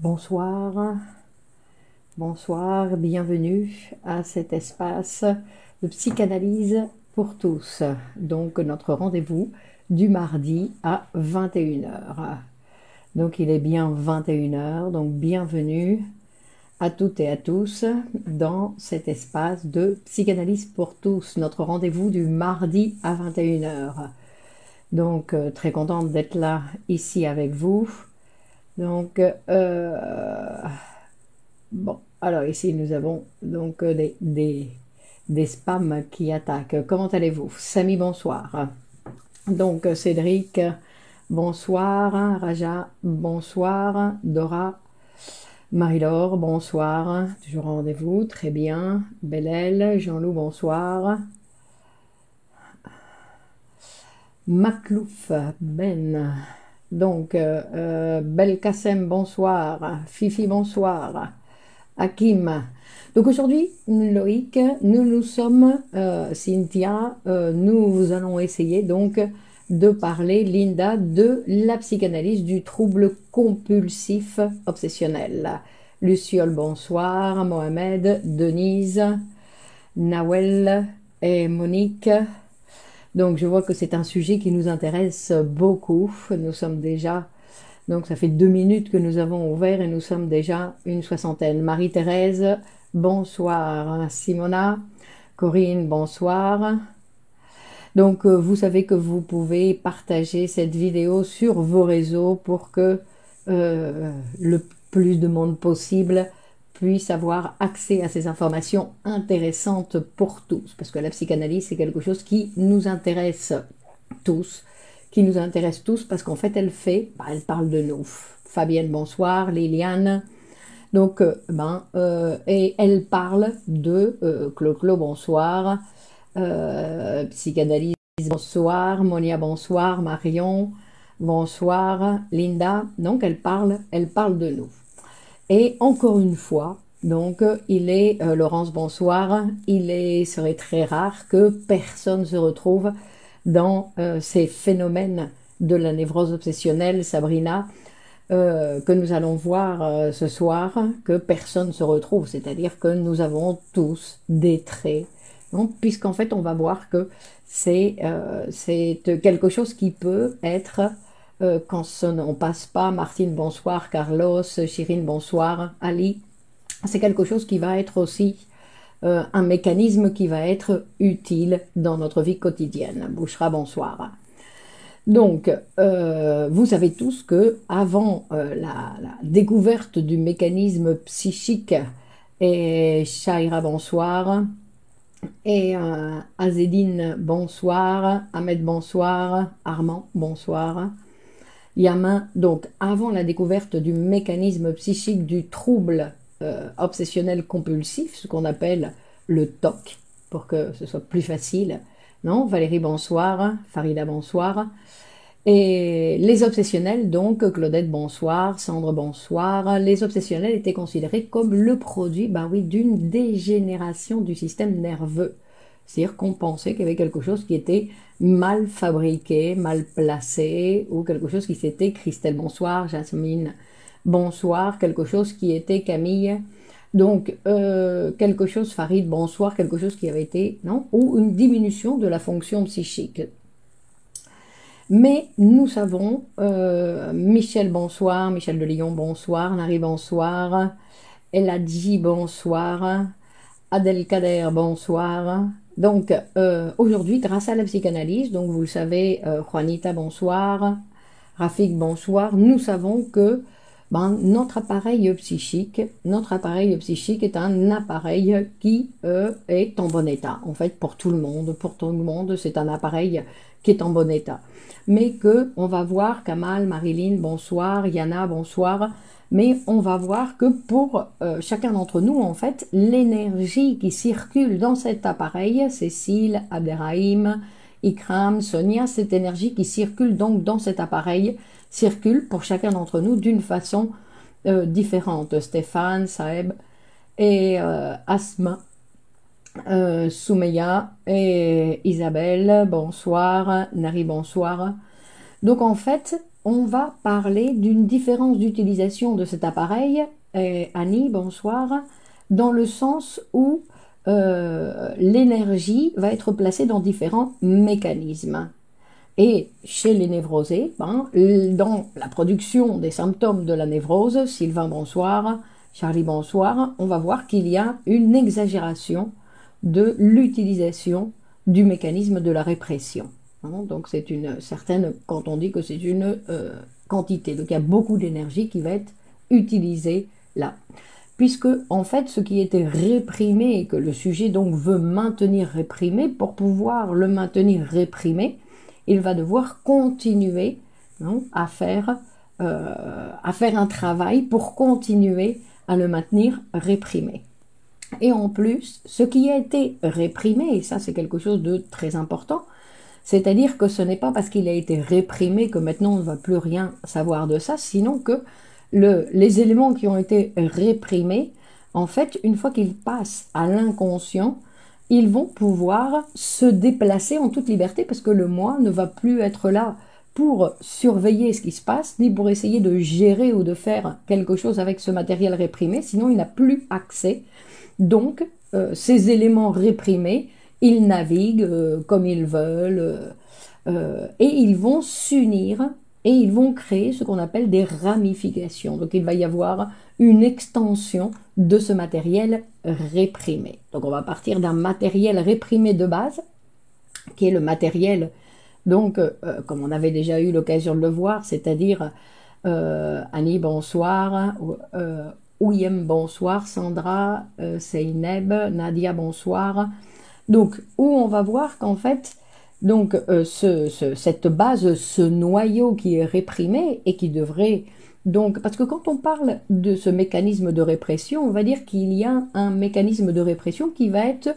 Bonsoir, bonsoir, bienvenue à cet espace de psychanalyse pour tous. Donc notre rendez-vous du mardi à 21 h. Donc il est bien 21 h, donc bienvenue à toutes et à tous dans cet espace de psychanalyse pour tous, notre rendez-vous du mardi à 21 h. Donc très contente d'être là ici avec vous. Donc, bon, alors ici nous avons donc des spams qui attaquent. Comment allez-vous? Samy, bonsoir. Donc, Cédric, bonsoir. Raja, bonsoir. Dora, Marie-Laure, bonsoir. Toujours en rendez-vous, très bien. Bellel, Jean-Loup, bonsoir. Maclouf, Ben. Donc, Belkacem, bonsoir. Fifi, bonsoir. Hakim. Donc aujourd'hui, Loïc, nous sommes, Cynthia, nous allons essayer donc de parler, Linda, de la psychanalyse du trouble compulsif obsessionnel. Luciole, bonsoir. Mohamed, Denise, Nawel et Monique. Donc je vois que c'est un sujet qui nous intéresse beaucoup. Nous sommes déjà, donc ça fait 2 minutes que nous avons ouvert et nous sommes déjà une soixantaine. Marie-Thérèse, bonsoir. Simona, Corinne, bonsoir. Donc vous savez que vous pouvez partager cette vidéo sur vos réseaux pour que le plus de monde possible puisse avoir accès à ces informations intéressantes pour tous. Parce que la psychanalyse, c'est quelque chose qui nous intéresse tous, parce qu'en fait, elle parle de nous. Fabienne, bonsoir. Liliane. Donc, et elle parle de Clo-Clo, bonsoir. Psychanalyse, bonsoir. Monia, bonsoir. Marion, bonsoir. Linda. Donc, elle parle de nous. Et encore une fois, donc il est, Laurence, bonsoir, serait très rare que personne se retrouve dans ces phénomènes de la névrose obsessionnelle, Sabrina, que nous allons voir ce soir, que personne se retrouve, c'est-à-dire que nous avons tous des traits, puisqu'en fait on va voir que c'est quelque chose qui peut être... quand on passe pas, Martine, bonsoir, Carlos, Chirine, bonsoir, Ali, c'est quelque chose qui va être aussi un mécanisme qui va être utile dans notre vie quotidienne. Bouchra, bonsoir. Donc, vous savez tous que avant la découverte du mécanisme psychique, et Shaira, bonsoir, et Azedine, bonsoir, Ahmed, bonsoir, Armand, bonsoir. Yamin, donc avant la découverte du mécanisme psychique du trouble obsessionnel compulsif, ce qu'on appelle le TOC, pour que ce soit plus facile. Non, Valérie, bonsoir. Farida, bonsoir. Et les obsessionnels, donc, Claudette, bonsoir. Sandre, bonsoir. Les obsessionnels étaient considérés comme le produit, d'une dégénération du système nerveux. C'est-à-dire qu'on pensait qu'il y avait quelque chose qui était mal fabriqué, mal placé, ou quelque chose qui s'était, Christelle, bonsoir, Jasmine, bonsoir, quelque chose qui était, Camille, donc quelque chose, Farid, bonsoir, quelque chose qui avait été, non, ou une diminution de la fonction psychique. Mais nous savons, Michel, bonsoir, Michel de Lyon, bonsoir, Nari, bonsoir, Eladji, bonsoir, Adelkader, bonsoir. Donc, aujourd'hui, grâce à la psychanalyse, donc vous le savez, Juanita, bonsoir, Rafik, bonsoir, nous savons que notre appareil psychique est un appareil qui est en bon état. En fait, pour tout le monde, c'est un appareil qui est en bon état. Mais que on va voir, Kamal, Marilyn, bonsoir, Yana, bonsoir, mais on va voir que pour chacun d'entre nous, en fait, l'énergie qui circule dans cet appareil, Cécile, Abderrahim, Ikram, Sonia, cette énergie qui circule donc dans cet appareil, circule pour chacun d'entre nous d'une façon différente. Stéphane, Saeb et Asma, Soumeya et Isabelle, bonsoir, Nari, bonsoir. Donc en fait, on va parler d'une différence d'utilisation de cet appareil, Annie, bonsoir, dans le sens où l'énergie va être placée dans différents mécanismes. Et chez les névrosés, ben, dans la production des symptômes de la névrose, Sylvain bonsoir, Charlie bonsoir, on va voir qu'il y a une exagération de l'utilisation du mécanisme de la répression. Donc c'est une certaine, quand on dit que c'est une quantité, donc il y a beaucoup d'énergie qui va être utilisée là. Puisque en fait ce qui était réprimé et que le sujet donc veut maintenir réprimé, pour pouvoir le maintenir réprimé, il va devoir continuer à faire un travail pour continuer à le maintenir réprimé. Et en plus, ce qui a été réprimé, et ça c'est quelque chose de très important, c'est-à-dire que ce n'est pas parce qu'il a été réprimé que maintenant on ne va plus rien savoir de ça, sinon que les éléments qui ont été réprimés, en fait, une fois qu'ils passent à l'inconscient, ils vont pouvoir se déplacer en toute liberté parce que le moi ne va plus être là pour surveiller ce qui se passe, ni pour essayer de gérer ou de faire quelque chose avec ce matériel réprimé, sinon il n'a plus accès. Donc, ces éléments réprimés, ils naviguent comme ils veulent et ils vont s'unir et ils vont créer ce qu'on appelle des ramifications. Donc, il va y avoir une extension de ce matériel réprimé. Donc, on va partir d'un matériel réprimé de base, qui est le matériel, donc, comme on avait déjà eu l'occasion de le voir, c'est-à-dire Annie, bonsoir, Ouyem, bonsoir, Sandra, Seyneb, Nadia, bonsoir. Donc, où on va voir qu'en fait, donc, cette base, ce noyau qui est réprimé et qui devrait... Donc, parce que quand on parle de ce mécanisme de répression, on va dire qu'il y a un mécanisme de répression qui va être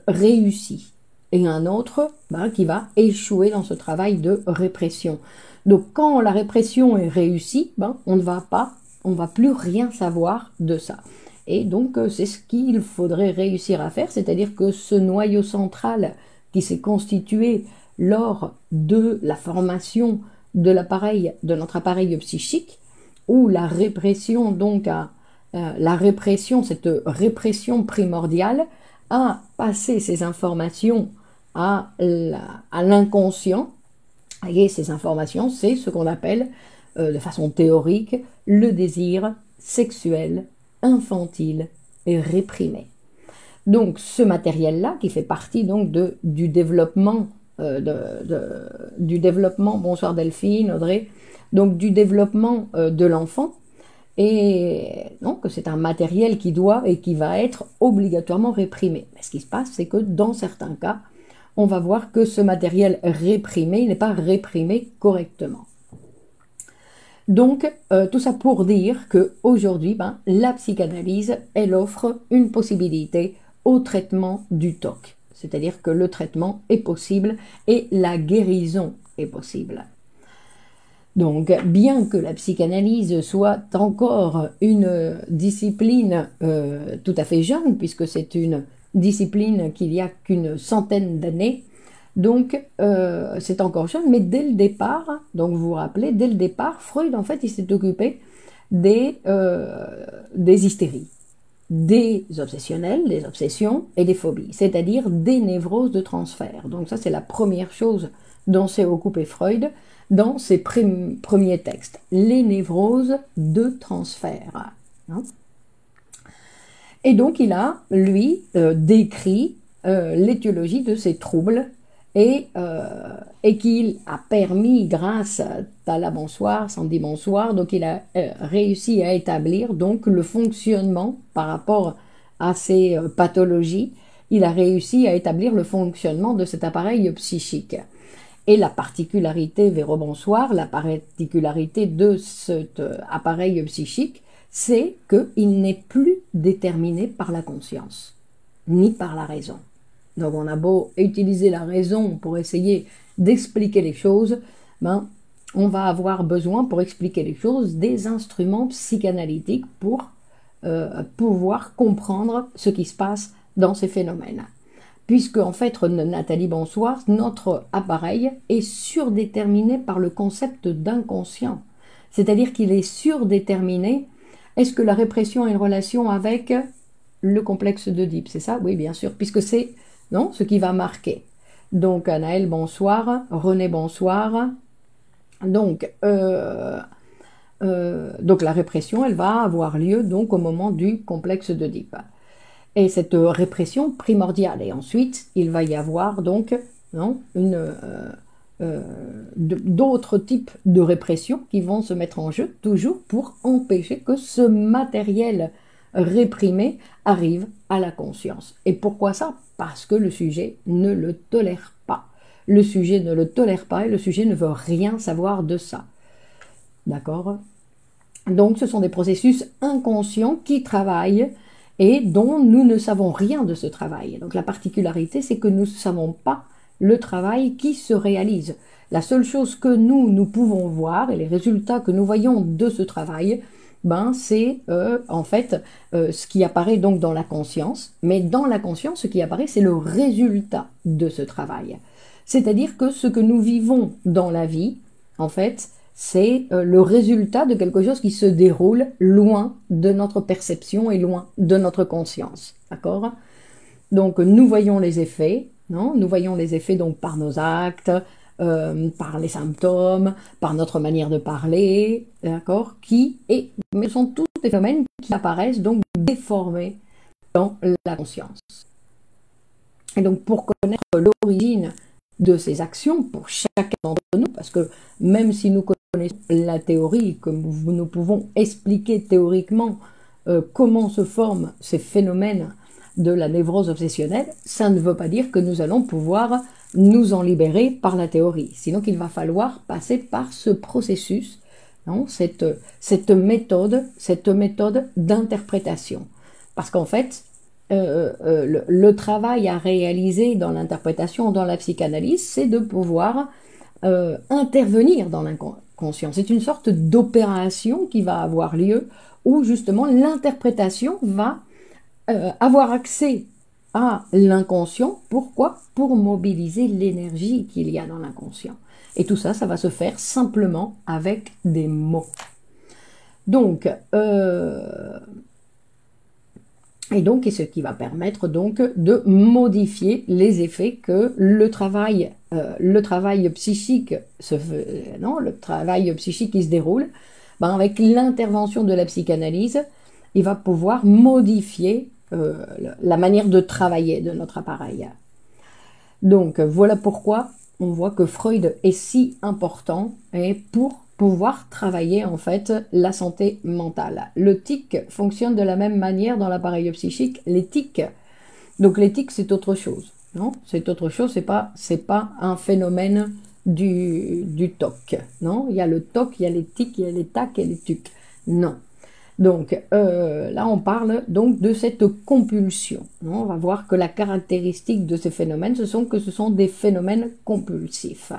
réussi et un autre qui va échouer dans ce travail de répression. Donc, quand la répression est réussie, on ne va plus rien savoir de ça. Et donc, c'est ce qu'il faudrait réussir à faire, c'est-à-dire que ce noyau central qui s'est constitué lors de la formation de l'appareil, de notre appareil psychique, où la répression, donc, cette répression primordiale, a passé ces informations à l'inconscient. Et ces informations, c'est ce qu'on appelle, de façon théorique, le désir sexuel infantile et réprimé. Donc ce matériel-là, qui fait partie donc du développement, bonsoir Delphine, Audrey, donc du développement de l'enfant, et donc c'est un matériel qui doit et qui va être obligatoirement réprimé. Mais ce qui se passe, c'est que dans certains cas, on va voir que ce matériel réprimé n'est pas réprimé correctement. Donc, tout ça pour dire qu'aujourd'hui, la psychanalyse, elle offre une possibilité au traitement du TOC. C'est-à-dire que le traitement est possible et la guérison est possible. Donc, bien que la psychanalyse soit encore une discipline tout à fait jeune, puisque c'est une discipline qu'il n'y a qu'une centaine d'années, donc c'est encore jeune, mais dès le départ, donc vous vous rappelez, dès le départ, Freud, en fait, il s'est occupé des hystéries, des obsessionnels, des obsessions et des phobies, c'est-à-dire des névroses de transfert. Donc ça, c'est la première chose dont s'est occupé Freud dans ses premiers textes, les névroses de transfert. Et donc il a, lui, décrit l'étiologie de ces troubles et qu'il a permis, grâce à Tala bonsoir, Sandy bonsoir, donc il a réussi à établir donc le fonctionnement par rapport à ces pathologies, il a réussi à établir le fonctionnement de cet appareil psychique. Et la particularité, Véro bonsoir, la particularité de cet appareil psychique, c'est qu'il n'est plus déterminé par la conscience, ni par la raison. Donc on a beau utiliser la raison pour essayer d'expliquer les choses, on va avoir besoin, pour expliquer les choses, des instruments psychanalytiques pour pouvoir comprendre ce qui se passe dans ces phénomènes. puisque en fait, Nathalie, bonsoir, notre appareil est surdéterminé par le concept d'inconscient. C'est-à-dire qu'il est surdéterminé. Est-ce que la répression a une relation avec le complexe d'Oedipe? C'est ça? Oui, bien sûr, puisque c'est non, ce qui va marquer. Donc, Anaël, bonsoir. René, bonsoir. Donc, la répression, elle va avoir lieu donc au moment du complexe d'Oedipe. Et cette répression primordiale. Et ensuite, il va y avoir donc non, d'autres types de répression qui vont se mettre en jeu, toujours pour empêcher que ce matériel réprimé arrive à la conscience. Et pourquoi ça? Parce que le sujet ne le tolère pas. Le sujet ne le tolère pas et le sujet ne veut rien savoir de ça. D'accord? Donc ce sont des processus inconscients qui travaillent et dont nous ne savons rien de ce travail. Donc la particularité, c'est que nous ne savons pas le travail qui se réalise. La seule chose que nous pouvons voir et les résultats que nous voyons de ce travail, c'est en fait ce qui apparaît donc dans la conscience. Mais dans la conscience, ce qui apparaît, c'est le résultat de ce travail. C'est-à-dire que ce que nous vivons dans la vie, en fait, c'est le résultat de quelque chose qui se déroule loin de notre perception et loin de notre conscience. D'accord? Donc nous voyons les effets, non? Nous voyons les effets donc par nos actes, par les symptômes, par notre manière de parler, d'accord? Mais ce sont tous des phénomènes qui apparaissent donc déformés dans la conscience. Et donc pour connaître l'origine de ces actions pour chacun d'entre nous, parce que même si nous connaissons la théorie, que nous pouvons expliquer théoriquement comment se forment ces phénomènes de la névrose obsessionnelle, ça ne veut pas dire que nous allons pouvoir nous en libérer par la théorie. Sinon qu'il va falloir passer par ce processus, non, cette méthode d'interprétation. Parce qu'en fait, le travail à réaliser dans l'interprétation, dans la psychanalyse, c'est de pouvoir intervenir dans l'inconscient. C'est une sorte d'opération qui va avoir lieu où justement l'interprétation va avoir accès à l'inconscient. Pourquoi? Pour mobiliser l'énergie qu'il y a dans l'inconscient. Et tout ça, ça va se faire simplement avec des mots. Donc, et ce qui va permettre donc de modifier les effets que le travail psychique le travail psychique qui se déroule, avec l'intervention de la psychanalyse, il va pouvoir modifier la manière de travailler de notre appareil. Donc voilà pourquoi on voit que Freud est si important et pour pouvoir travailler en fait la santé mentale. Le tic fonctionne de la même manière dans l'appareil psychique. Les tics, donc les tics c'est autre chose, non? C'est autre chose, c'est pas un phénomène du TOC, non? Il y a le TOC, il y a les tics, il y a les tacs et les tucs, non. Donc là on parle donc de cette compulsion, non? On va voir que la caractéristique de ces phénomènes, ce sont des phénomènes compulsifs.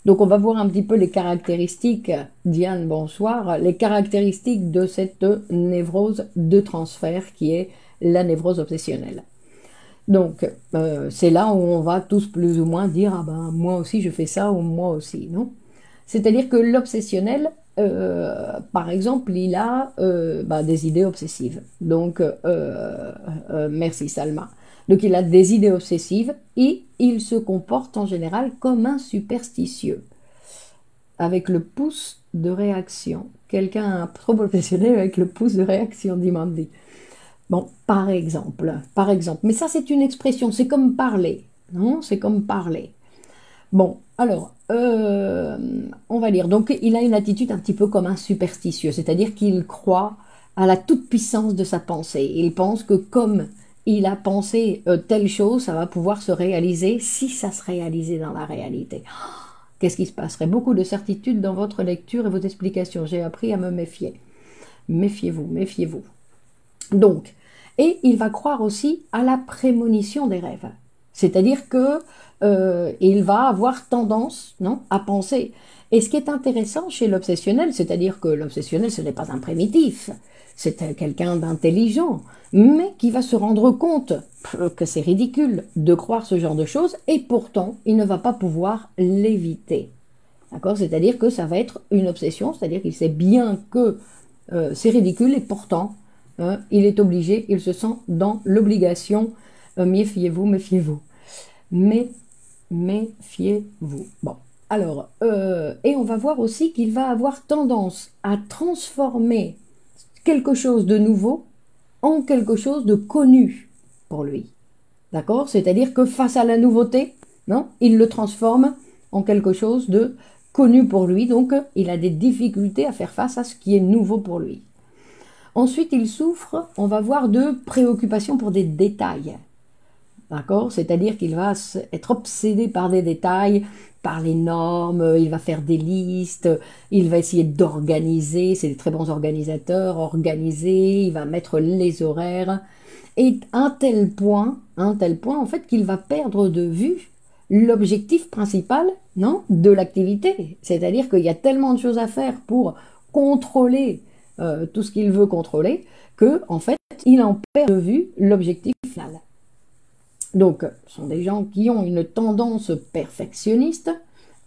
Donc on va voir un petit peu les caractéristiques, Diane, bonsoir, les caractéristiques de cette névrose de transfert qui est la névrose obsessionnelle. Donc c'est là où on va tous plus ou moins dire « Ah ben moi aussi je fais ça » ou « moi aussi », non? C'est-à-dire que l'obsessionnel, par exemple, il a des idées obsessives. Donc merci Salma. Donc il a des idées obsessives et il se comporte en général comme un superstitieux. Avec le pouce de réaction. Quelqu'un a un trouble obsessionnel avec le pouce de réaction, dit Mandy. Bon, par exemple. Mais ça c'est une expression, c'est comme parler. Non, c'est comme parler. Bon, alors, on va lire. Donc il a une attitude un petit peu comme un superstitieux, c'est-à-dire qu'il croit à la toute-puissance de sa pensée. Il pense que comme il a pensé telle chose, ça va pouvoir se réaliser si ça se réalisait dans la réalité. Qu'est-ce qui se passerait? Beaucoup de certitude dans votre lecture et vos explications. J'ai appris à me méfier. Méfiez-vous, méfiez-vous. Donc, et il va croire aussi à la prémonition des rêves. C'est-à-dire que il va avoir tendance à penser. Et ce qui est intéressant chez l'obsessionnel, c'est-à-dire que l'obsessionnel, ce n'est pas un primitif. c'est quelqu'un d'intelligent, mais qui va se rendre compte que c'est ridicule de croire ce genre de choses, et pourtant, il ne va pas pouvoir l'éviter. D'accord? C'est-à-dire que ça va être une obsession, c'est-à-dire qu'il sait bien que c'est ridicule, et pourtant, il est obligé, il se sent dans l'obligation. Méfiez-vous, méfiez-vous. Mais, méfiez-vous. Bon. Alors, et on va voir aussi qu'il va avoir tendance à transformer quelque chose de nouveau en quelque chose de connu pour lui. D'accord? C'est-à-dire que face à la nouveauté, non, il le transforme en quelque chose de connu pour lui. Donc, il a des difficultés à faire face à ce qui est nouveau pour lui. Ensuite, il souffre, on va voir, de préoccupation pour des détails. D'accord? C'est-à-dire qu'il va être obsédé par des détails, par les normes, il va faire des listes, il va essayer d'organiser, c'est des très bons organisateurs, organiser, il va mettre les horaires, et un tel point en fait, qu'il va perdre de vue l'objectif principal, non, de l'activité. C'est-à-dire qu'il y a tellement de choses à faire pour contrôler tout ce qu'il veut contrôler, que en fait, il en perd de vue l'objectif final. Donc, ce sont des gens qui ont une tendance perfectionniste.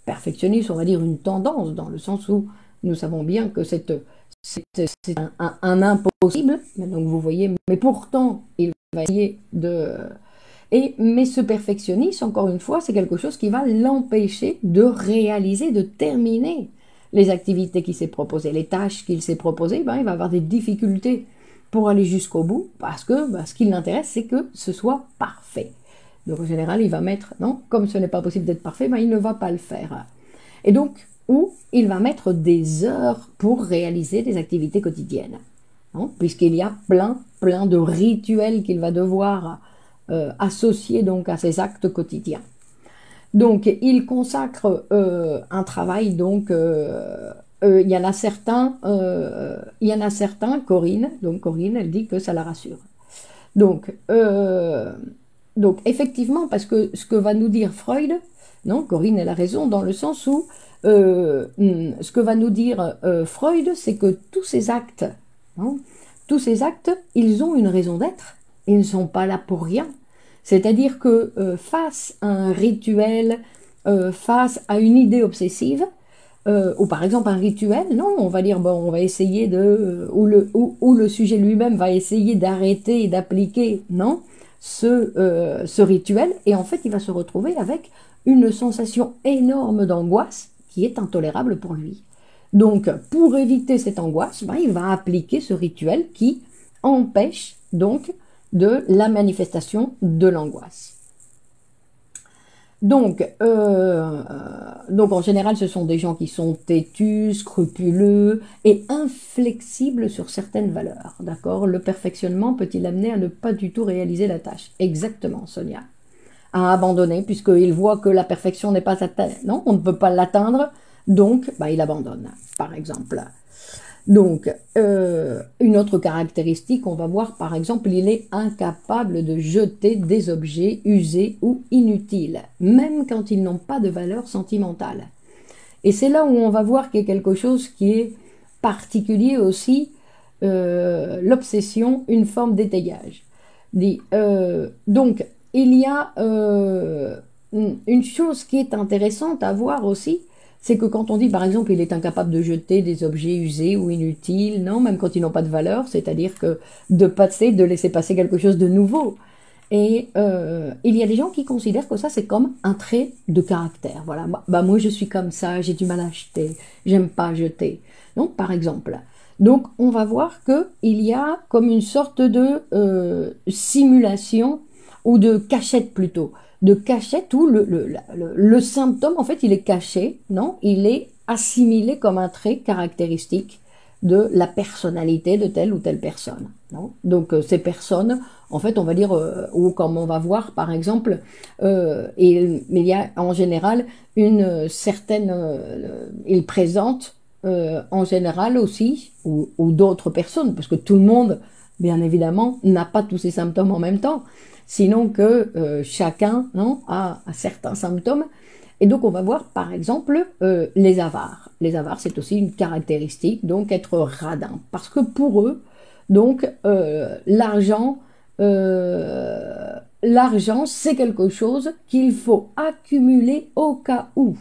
Perfectionniste, on va dire une tendance, dans le sens où nous savons bien que c'est un impossible. Donc, vous voyez, mais pourtant, il va essayer de... mais ce perfectionniste, encore une fois, c'est quelque chose qui va l'empêcher de réaliser, de terminer les activités qu'il s'est proposées, les tâches qu'il s'est proposées. Ben, il va avoir des difficultés pour aller jusqu'au bout, parce que ce qui l'intéresse, c'est que ce soit parfait. Donc en général, il va mettre, non, comme ce n'est pas possible d'être parfait, ben, il ne va pas le faire. Et donc, ou il va mettre des heures pour réaliser des activités quotidiennes, puisqu'il y a plein de rituels qu'il va devoir associer donc à ses actes quotidiens. Donc, il consacre un travail, donc... il y en a certains, Corinne, elle dit que ça la rassure. Donc effectivement, parce que ce que va nous dire Freud, non, Corinne, elle a raison, dans le sens où ce que va nous dire Freud, c'est que tous ces actes, ils ont une raison d'être, ils ne sont pas là pour rien. C'est-à-dire que face à un rituel, face à une idée obsessive, ou par exemple un rituel, non, on va dire, bon, on va essayer de, ou le sujet lui-même va essayer d'arrêter et d'appliquer, non, ce rituel, et en fait, il va se retrouver avec une sensation énorme d'angoisse qui est intolérable pour lui. Donc, pour éviter cette angoisse, ben, il va appliquer ce rituel qui empêche donc de la manifestation de l'angoisse. Donc en général, ce sont des gens qui sont têtus, scrupuleux et inflexibles sur certaines valeurs. D'accord? Le perfectionnement peut-il amener à ne pas du tout réaliser la tâche? Exactement, Sonia. À abandonner, puisqu'il voit que la perfection n'est pas atteinte. Non, on ne peut pas l'atteindre, donc il abandonne, par exemple. Donc, une autre caractéristique, on va voir par exemple, il est incapable de jeter des objets usés ou inutiles, même quand ils n'ont pas de valeur sentimentale. Et c'est là où on va voir qu'il y a quelque chose qui est particulier aussi, l'obsession, une forme d'étayage. Donc, il y a une chose qui est intéressante à voir aussi, c'est que quand on dit, par exemple, il est incapable de jeter des objets usés ou inutiles, non, même quand ils n'ont pas de valeur, c'est-à-dire que de laisser passer quelque chose de nouveau. Et il y a des gens qui considèrent que ça, c'est comme un trait de caractère. Voilà, moi je suis comme ça, j'ai du mal à acheter, j'aime pas jeter. Donc, par exemple. Donc, on va voir qu'il y a comme une sorte de simulation, ou de cachette plutôt, de cachette où le symptôme, en fait, il est caché, non? Il est assimilé comme un trait caractéristique de la personnalité de telle ou telle personne. Non? Donc, ces personnes, en fait, on va dire, ou comme on va voir, par exemple, il y a en général une certaine... il présente en général aussi, ou d'autres personnes, parce que tout le monde, bien évidemment, n'a pas tous ces symptômes en même temps, sinon que chacun a certains symptômes. Et donc on va voir par exemple les avares. Les avares, c'est aussi une caractéristique, donc être radin. Parce que pour eux, Donc, l'argent, c'est quelque chose qu'il faut accumuler au cas où.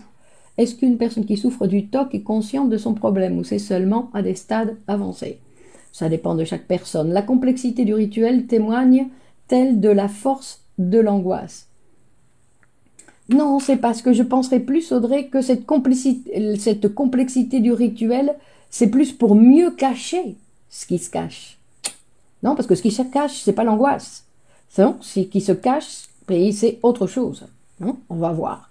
Est-ce qu'une personne qui souffre du TOC est consciente de son problème ou c'est seulement à des stades avancés? Ça dépend de chaque personne. La complexité du rituel témoigne-t-elle de la force de l'angoisse? Non, c'est parce que je penserais plus, Audrey, que cette complexité du rituel, c'est plus pour mieux cacher ce qui se cache. Non, parce que ce qui se cache, c'est pas l'angoisse. Non, ce qui se cache, c'est autre chose. Non, on va voir.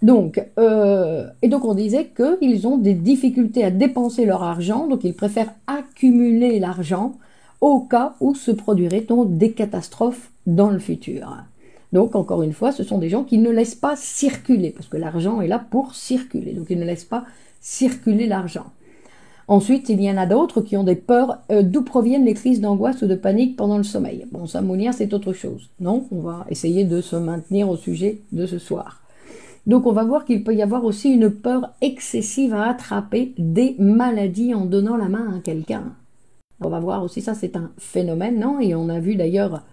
Donc, donc on disait qu'ils ont des difficultés à dépenser leur argent, donc ils préfèrent accumuler l'argent au cas où se produiraient donc des catastrophes dans le futur. Donc, encore une fois, ce sont des gens qui ne laissent pas circuler, parce que l'argent est là pour circuler, donc ils ne laissent pas circuler l'argent. Ensuite, il y en a d'autres qui ont des peurs, d'où proviennent les crises d'angoisse ou de panique pendant le sommeil. Bon, ça, Mounia, c'est autre chose. Non, on va essayer de se maintenir au sujet de ce soir. Donc, on va voir qu'il peut y avoir aussi une peur excessive à attraper des maladies en donnant la main à quelqu'un. On va voir aussi ça, c'est un phénomène, non? Et on a vu d'ailleurs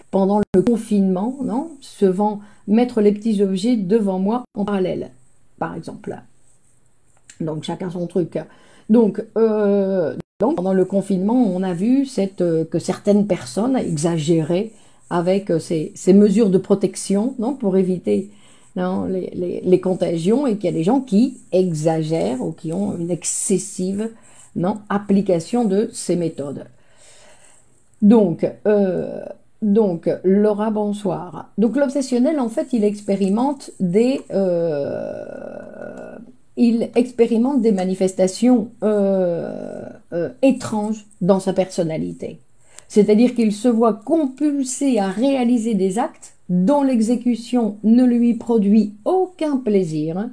pendant le confinement, non, souvent mettre les petits objets devant moi en parallèle, par exemple. Donc chacun son truc. Donc pendant le confinement, on a vu que certaines personnes exagéraient avec ces mesures de protection, non, pour éviter non, les contagions, et qu'il y a des gens qui exagèrent ou qui ont une excessive non, application de ces méthodes. Donc, Laura, bonsoir. Donc, l'obsessionnel, en fait, il expérimente des manifestations étranges dans sa personnalité. C'est-à-dire qu'il se voit compulsé à réaliser des actes dont l'exécution ne lui produit aucun plaisir,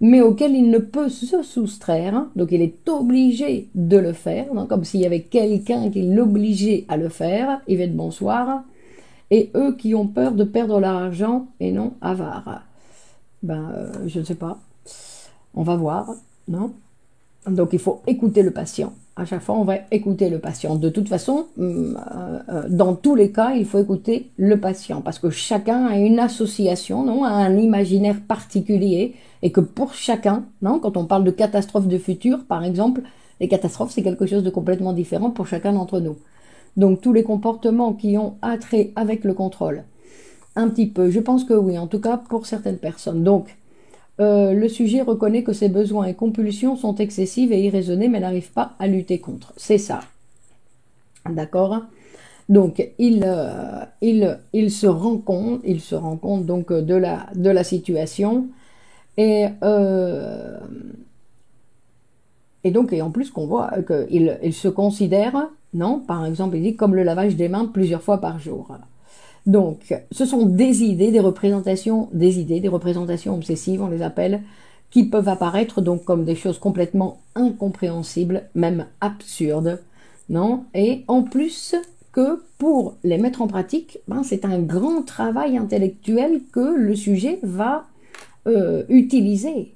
mais auquel il ne peut se soustraire, donc il est obligé de le faire, donc comme s'il y avait quelqu'un qui l'obligeait à le faire. Yvette, bonsoir. Et eux qui ont peur de perdre leur argent et non avares. Je ne sais pas. On va voir, non? Donc il faut écouter le patient. À chaque fois, on va écouter le patient. De toute façon, dans tous les cas, il faut écouter le patient parce que chacun a une association, non, a un imaginaire particulier, et que pour chacun, non, quand on parle de catastrophes de futur, par exemple, les catastrophes, c'est quelque chose de complètement différent pour chacun d'entre nous. Donc tous les comportements qui ont attrait avec le contrôle, un petit peu, je pense que oui, en tout cas pour certaines personnes. Donc le sujet reconnaît que ses besoins et compulsions sont excessives et irraisonnées, mais n'arrive pas à lutter contre. C'est ça. D'accord? Donc, il se rend compte donc de la situation, et donc, et en plus qu'on voit qu'il se considère, non, par exemple, il dit comme le lavage des mains plusieurs fois par jour. Donc, ce sont des idées, des représentations obsessives, on les appelle, qui peuvent apparaître donc comme des choses complètement incompréhensibles, même absurdes, non? Et en plus que pour les mettre en pratique, c'est un grand travail intellectuel que le sujet va utiliser.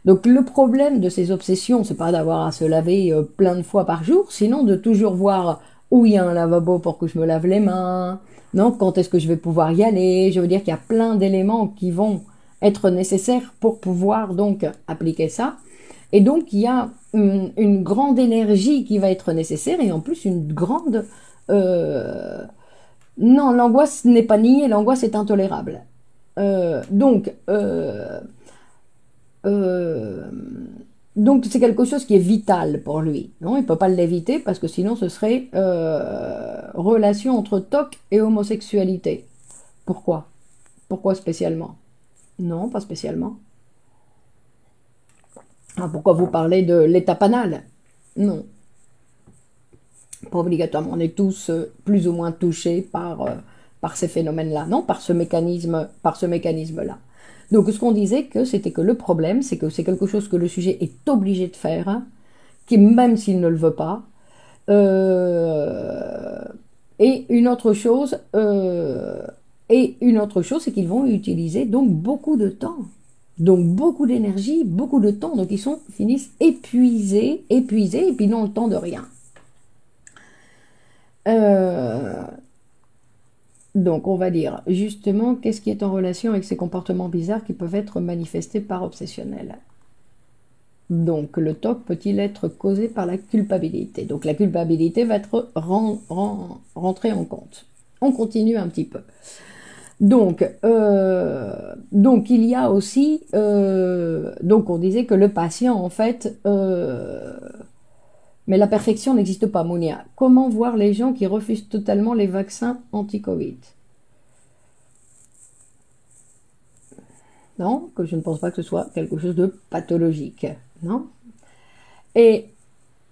Donc le problème de ces obsessions, c'est pas d'avoir à se laver plein de fois par jour, sinon de toujours voir où il y a un lavabo pour que je me lave les mains, non, quand est-ce que je vais pouvoir y aller. Je veux dire qu'il y a plein d'éléments qui vont être nécessaires pour pouvoir donc appliquer ça. Et donc il y a une grande énergie qui va être nécessaire, et en plus une grande... Non, l'angoisse n'est pas niée, l'angoisse est intolérable. Donc c'est quelque chose qui est vital pour lui. Non, il ne peut pas l'éviter parce que sinon ce serait relation entre TOC et homosexualité. Pourquoi? Pourquoi spécialement? Non, pas spécialement. Pourquoi vous parlez de l'état panal? Non. Pas obligatoirement. On est tous plus ou moins touchés par ces phénomènes-là, non? Par ce mécanisme-là. Donc ce qu'on disait, c'était que le problème, c'est que c'est quelque chose que le sujet est obligé de faire, qui même s'il ne le veut pas. Et une autre chose, c'est qu'ils vont utiliser donc beaucoup de temps, donc beaucoup d'énergie, beaucoup de temps. Donc ils finissent épuisés, et puis n'ont le temps de rien. Euh, donc, on va dire justement qu'est-ce qui est en relation avec ces comportements bizarres qui peuvent être manifestés par obsessionnel. Donc, le TOC peut-il être causé par la culpabilité? Donc, la culpabilité va être rentrée en compte. On continue un petit peu. Donc il y a aussi, donc on disait que le patient, en fait, mais la perfection n'existe pas, Mounia. Comment voir les gens qui refusent totalement les vaccins anti-Covid? Non, que je ne pense pas que ce soit quelque chose de pathologique, non? Et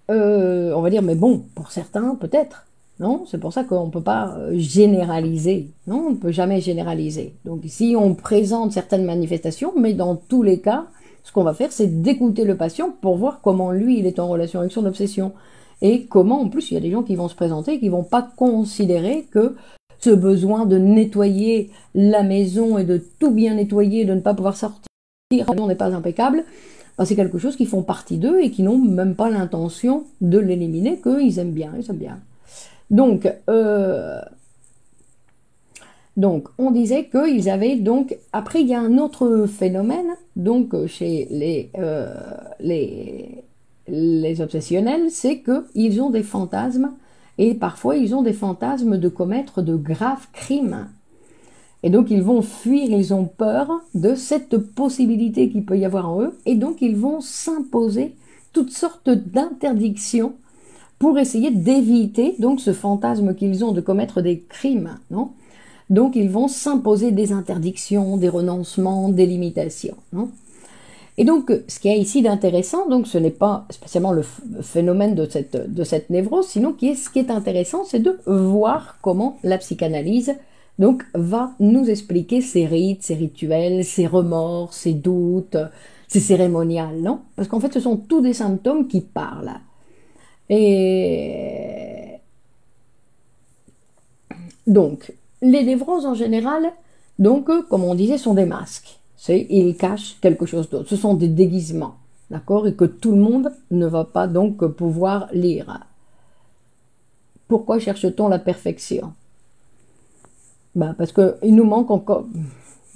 on va dire, mais bon, pour certains, peut-être. Non, c'est pour ça qu'on ne peut pas généraliser. Non, on ne peut jamais généraliser. Donc si on présente certaines manifestations, mais dans tous les cas, ce qu'on va faire, c'est d'écouter le patient pour voir comment lui, il est en relation avec son obsession. Et comment, en plus, il y a des gens qui vont se présenter et qui ne vont pas considérer que ce besoin de nettoyer la maison et de tout bien nettoyer, de ne pas pouvoir sortir, la maison n'est pas impeccable, ben, c'est quelque chose qui font partie d'eux et qui n'ont même pas l'intention de l'éliminer, qu'ils aiment bien, ils aiment bien. Donc, on disait qu'ils avaient donc. Après, il y a un autre phénomène, donc chez les obsessionnels, c'est qu'ils ont des fantasmes et parfois ils ont des fantasmes de commettre de graves crimes. Et donc ils vont fuir, ils ont peur de cette possibilité qu'il peut y avoir en eux, et donc ils vont s'imposer toutes sortes d'interdictions pour essayer d'éviter donc ce fantasme qu'ils ont de commettre des crimes, non? Donc ils vont s'imposer des interdictions, des renoncements, des limitations, non? Et donc ce qu'il y a ici d'intéressant, donc ce n'est pas spécialement le phénomène de cette névrose, sinon ce qui est intéressant, c'est de voir comment la psychanalyse donc va nous expliquer ces rites, ces rituels, ces remords, ces doutes, ces cérémoniales, non? Parce qu'en fait ce sont tous des symptômes qui parlent. Et donc, les névroses en général, donc, comme on disait, sont des masques. Ils cachent quelque chose d'autre. Ce sont des déguisements, d'accord? Et que tout le monde ne va pas donc pouvoir lire. Pourquoi cherche-t-on la perfection? Ben, parce qu'il nous manque encore.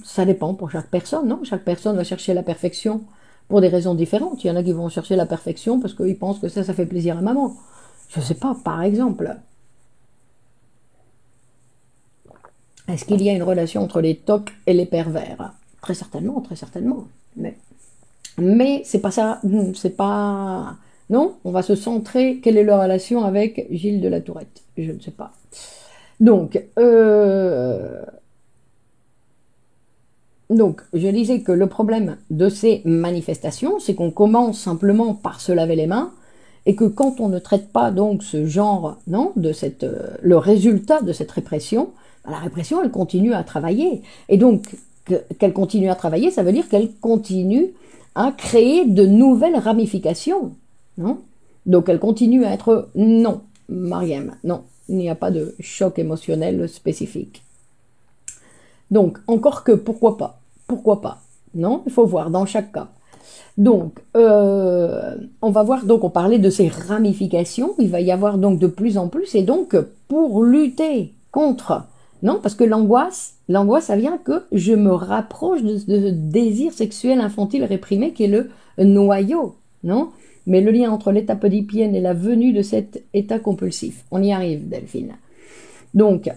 Ça dépend pour chaque personne, non? Chaque personne va chercher la perfection pour des raisons différentes. Il y en a qui vont chercher la perfection parce qu'ils pensent que ça fait plaisir à maman. Je ne sais pas, par exemple. Est-ce qu'il y a une relation entre les tocs et les pervers? Très certainement, très certainement. Mais c'est pas ça, c'est pas... Non, on va se centrer. Quelle est leur relation avec Gilles de la Tourette? Je ne sais pas. Donc, je disais que le problème de ces manifestations, c'est qu'on commence simplement par se laver les mains, et que quand on ne traite pas donc ce genre, non, le résultat de cette répression, la répression, elle continue à travailler. Et donc, qu'elle continue à travailler, ça veut dire qu'elle continue à créer de nouvelles ramifications, non? Donc, elle continue à être... Non, Mariam, non, il n'y a pas de choc émotionnel spécifique. Donc, encore que, pourquoi pas? Pourquoi pas? Non, il faut voir dans chaque cas. Donc, on va voir, donc on parlait de ces ramifications, il va y avoir donc de plus en plus, et donc pour lutter contre, non, parce que l'angoisse, ça vient que je me rapproche de ce désir sexuel infantile réprimé qui est le noyau, non? Mais le lien entre l'état oedipienne et la venue de cet état compulsif, on y arrive, Delphine. Donc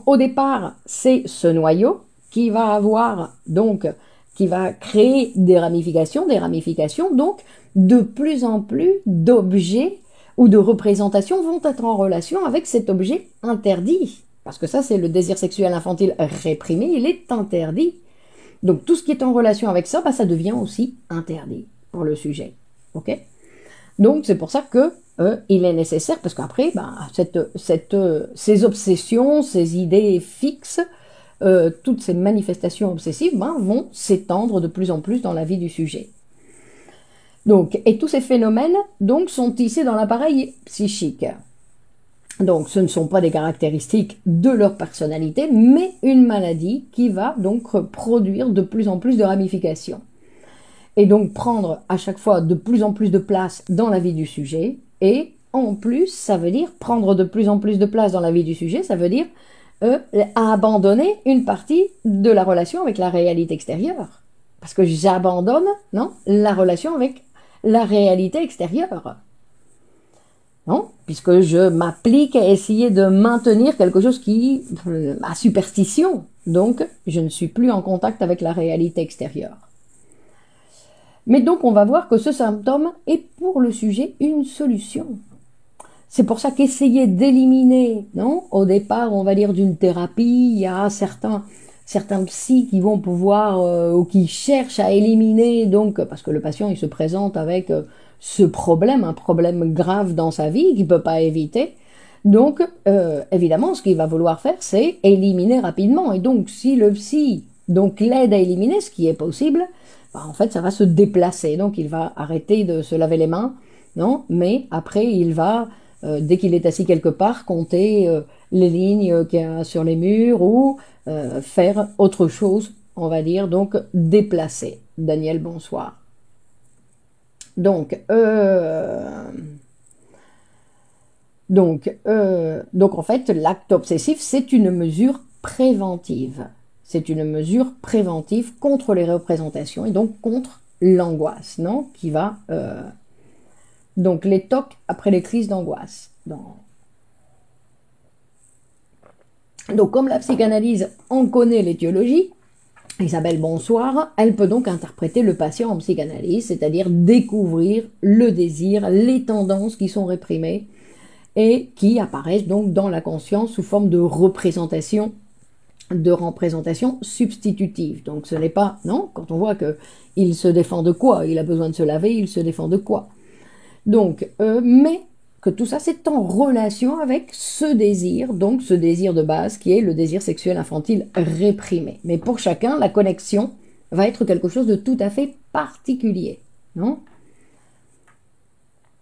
au départ, c'est ce noyau qui va avoir donc qui va créer des ramifications, donc de plus en plus d'objets ou de représentations vont être en relation avec cet objet interdit. Parce que ça, c'est le désir sexuel infantile réprimé, il est interdit. Donc tout ce qui est en relation avec ça, bah, ça devient aussi interdit pour le sujet. Ok? Donc c'est pour ça que il est nécessaire, parce qu'après, bah, ces obsessions, ces idées fixes, toutes ces manifestations obsessives vont s'étendre de plus en plus dans la vie du sujet. Donc, et tous ces phénomènes donc, sont tissés dans l'appareil psychique. Donc ce ne sont pas des caractéristiques de leur personnalité, mais une maladie qui va donc produire de plus en plus de ramifications. Et donc prendre à chaque fois de plus en plus de place dans la vie du sujet, et en plus, ça veut dire prendre de plus en plus de place dans la vie du sujet, ça veut dire abandonner une partie de la relation avec la réalité extérieure. Parce que j'abandonne, non, la relation avec la réalité extérieure. Non, puisque je m'applique à essayer de maintenir quelque chose qui a superstition. Donc, je ne suis plus en contact avec la réalité extérieure. Mais donc, on va voir que ce symptôme est pour le sujet une solution. C'est pour ça qu'essayer d'éliminer, non, au départ, on va dire d'une thérapie, il y a certains psys qui vont pouvoir ou qui cherchent à éliminer, donc parce que le patient il se présente avec ce problème, un problème grave dans sa vie qu'il ne peut pas éviter. Donc, évidemment, ce qu'il va vouloir faire, c'est éliminer rapidement. Et donc, si le psy donc l'aide à éliminer, ce qui est possible, bah, en fait, ça va se déplacer. Donc, il va arrêter de se laver les mains, non, mais après, il va dès qu'il est assis quelque part, compter les lignes qu'il y a sur les murs ou faire autre chose, on va dire, donc déplacer. Daniel, bonsoir. Donc en fait, l'acte obsessif, c'est une mesure préventive. C'est une mesure préventive contre les représentations et donc contre l'angoisse, non, qui va... donc les TOC après les crises d'angoisse. Donc comme la psychanalyse en connaît l'étiologie, Isabelle, bonsoir, elle peut donc interpréter le patient en psychanalyse, c'est-à-dire découvrir le désir, les tendances qui sont réprimées et qui apparaissent donc dans la conscience sous forme de représentation substitutive. Donc ce n'est pas, non, quand on voit qu'il se défend de quoi, il a besoin de se laver, il se défend de quoi. Donc, mais que tout ça, c'est en relation avec ce désir, donc ce désir de base qui est le désir sexuel infantile réprimé. Mais pour chacun, la connexion va être quelque chose de tout à fait particulier, non?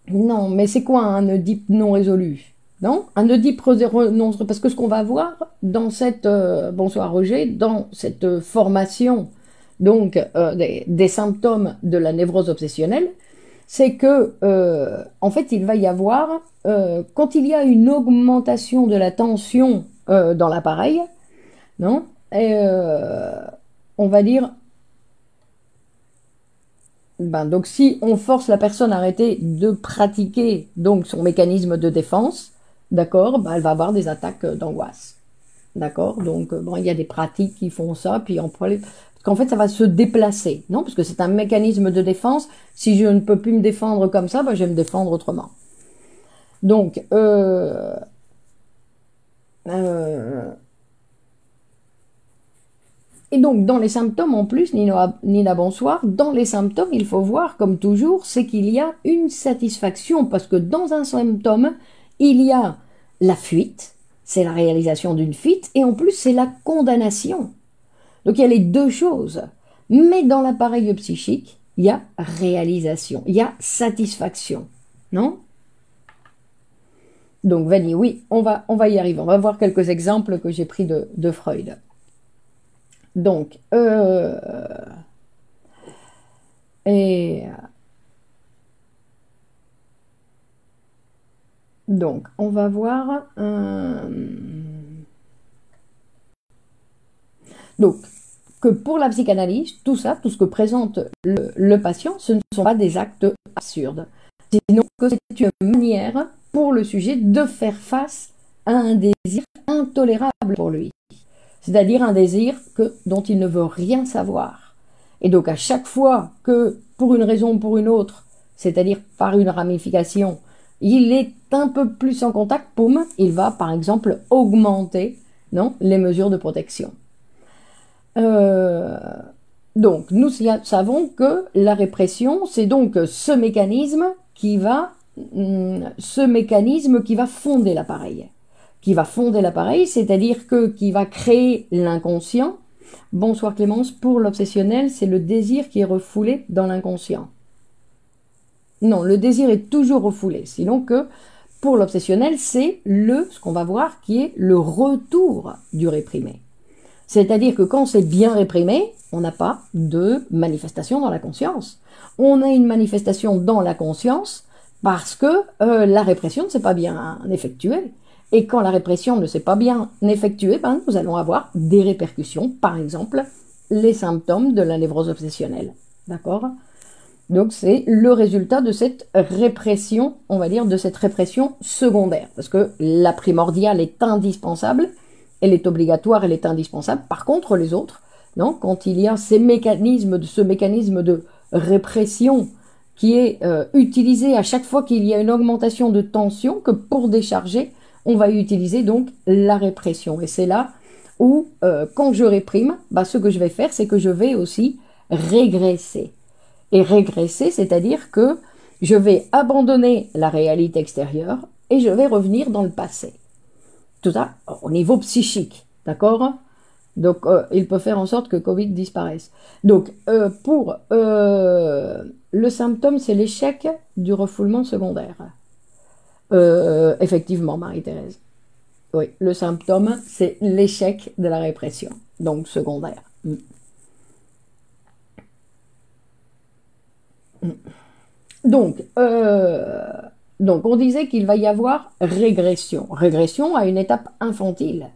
Non, mais c'est quoi un Oedipe non résolu? Non? Un Oedipe non, parce que ce qu'on va voir dans cette, bonsoir Roger, dans cette formation donc des symptômes de la névrose obsessionnelle, c'est que, en fait, il va y avoir, quand il y a une augmentation de la tension dans l'appareil, non, et, on va dire, ben, donc si on force la personne à arrêter de pratiquer donc son mécanisme de défense, d'accord, ben, elle va avoir des attaques d'angoisse, d'accord. Donc bon, il y a des pratiques qui font ça, puis on peut qu'en fait, ça va se déplacer, non? Parce que c'est un mécanisme de défense. Si je ne peux plus me défendre comme ça, ben, je vais me défendre autrement. Donc, et donc, dans les symptômes, en plus, Nina, bonsoir, dans les symptômes, il faut voir, comme toujours, c'est qu'il y a une satisfaction, parce que dans un symptôme, il y a la fuite, c'est la réalisation d'une fuite, et en plus, c'est la condamnation. Donc il y a les deux choses. Mais dans l'appareil psychique, il y a réalisation, il y a satisfaction. Non? Donc Vanny, oui, on va y arriver. On va voir quelques exemples que j'ai pris de Freud. Donc, donc, on va voir... Donc, que pour la psychanalyse, tout ça, tout ce que présente le patient, ce ne sont pas des actes absurdes. Sinon que c'est une manière pour le sujet de faire face à un désir intolérable pour lui. C'est-à-dire un désir dont il ne veut rien savoir. Et donc à chaque fois que, pour une raison ou pour une autre, c'est-à-dire par une ramification, il est un peu plus en contact, poum, il va par exemple augmenter, non, les mesures de protection. Donc, nous savons que la répression, c'est donc ce mécanisme qui va fonder l'appareil. Qui va fonder l'appareil, c'est-à-dire qui va créer l'inconscient. Bonsoir Clémence, pour l'obsessionnel, c'est le désir qui est refoulé dans l'inconscient. Non, le désir est toujours refoulé, sinon que pour l'obsessionnel, c'est ce qu'on va voir qui est le retour du réprimé. C'est-à-dire que quand c'est bien réprimé, on n'a pas de manifestation dans la conscience. On a une manifestation dans la conscience parce que la répression ne s'est pas bien effectuée. Et quand la répression ne s'est pas bien effectuée, ben, nous allons avoir des répercussions, par exemple, les symptômes de la névrose obsessionnelle. D'accord? Donc c'est le résultat de cette répression, on va dire, de cette répression secondaire. Parce que la primordiale est indispensable, elle est obligatoire, elle est indispensable. Par contre, les autres, non, quand il y a ce mécanisme de répression qui est utilisé à chaque fois qu'il y a une augmentation de tension, que pour décharger, on va utiliser donc la répression. Et c'est là où, quand je réprime, bah, ce que je vais faire, c'est que je vais aussi régresser. Et régresser, c'est-à-dire que je vais abandonner la réalité extérieure et je vais revenir dans le passé. Tout ça au niveau psychique, d'accord? Donc, il peut faire en sorte que Covid disparaisse. Donc, pour le symptôme, c'est l'échec du refoulement secondaire. Effectivement, Marie-Thérèse. Oui, le symptôme, c'est l'échec de la répression, donc secondaire. Donc, on disait qu'il va y avoir régression. Régression à une étape infantile,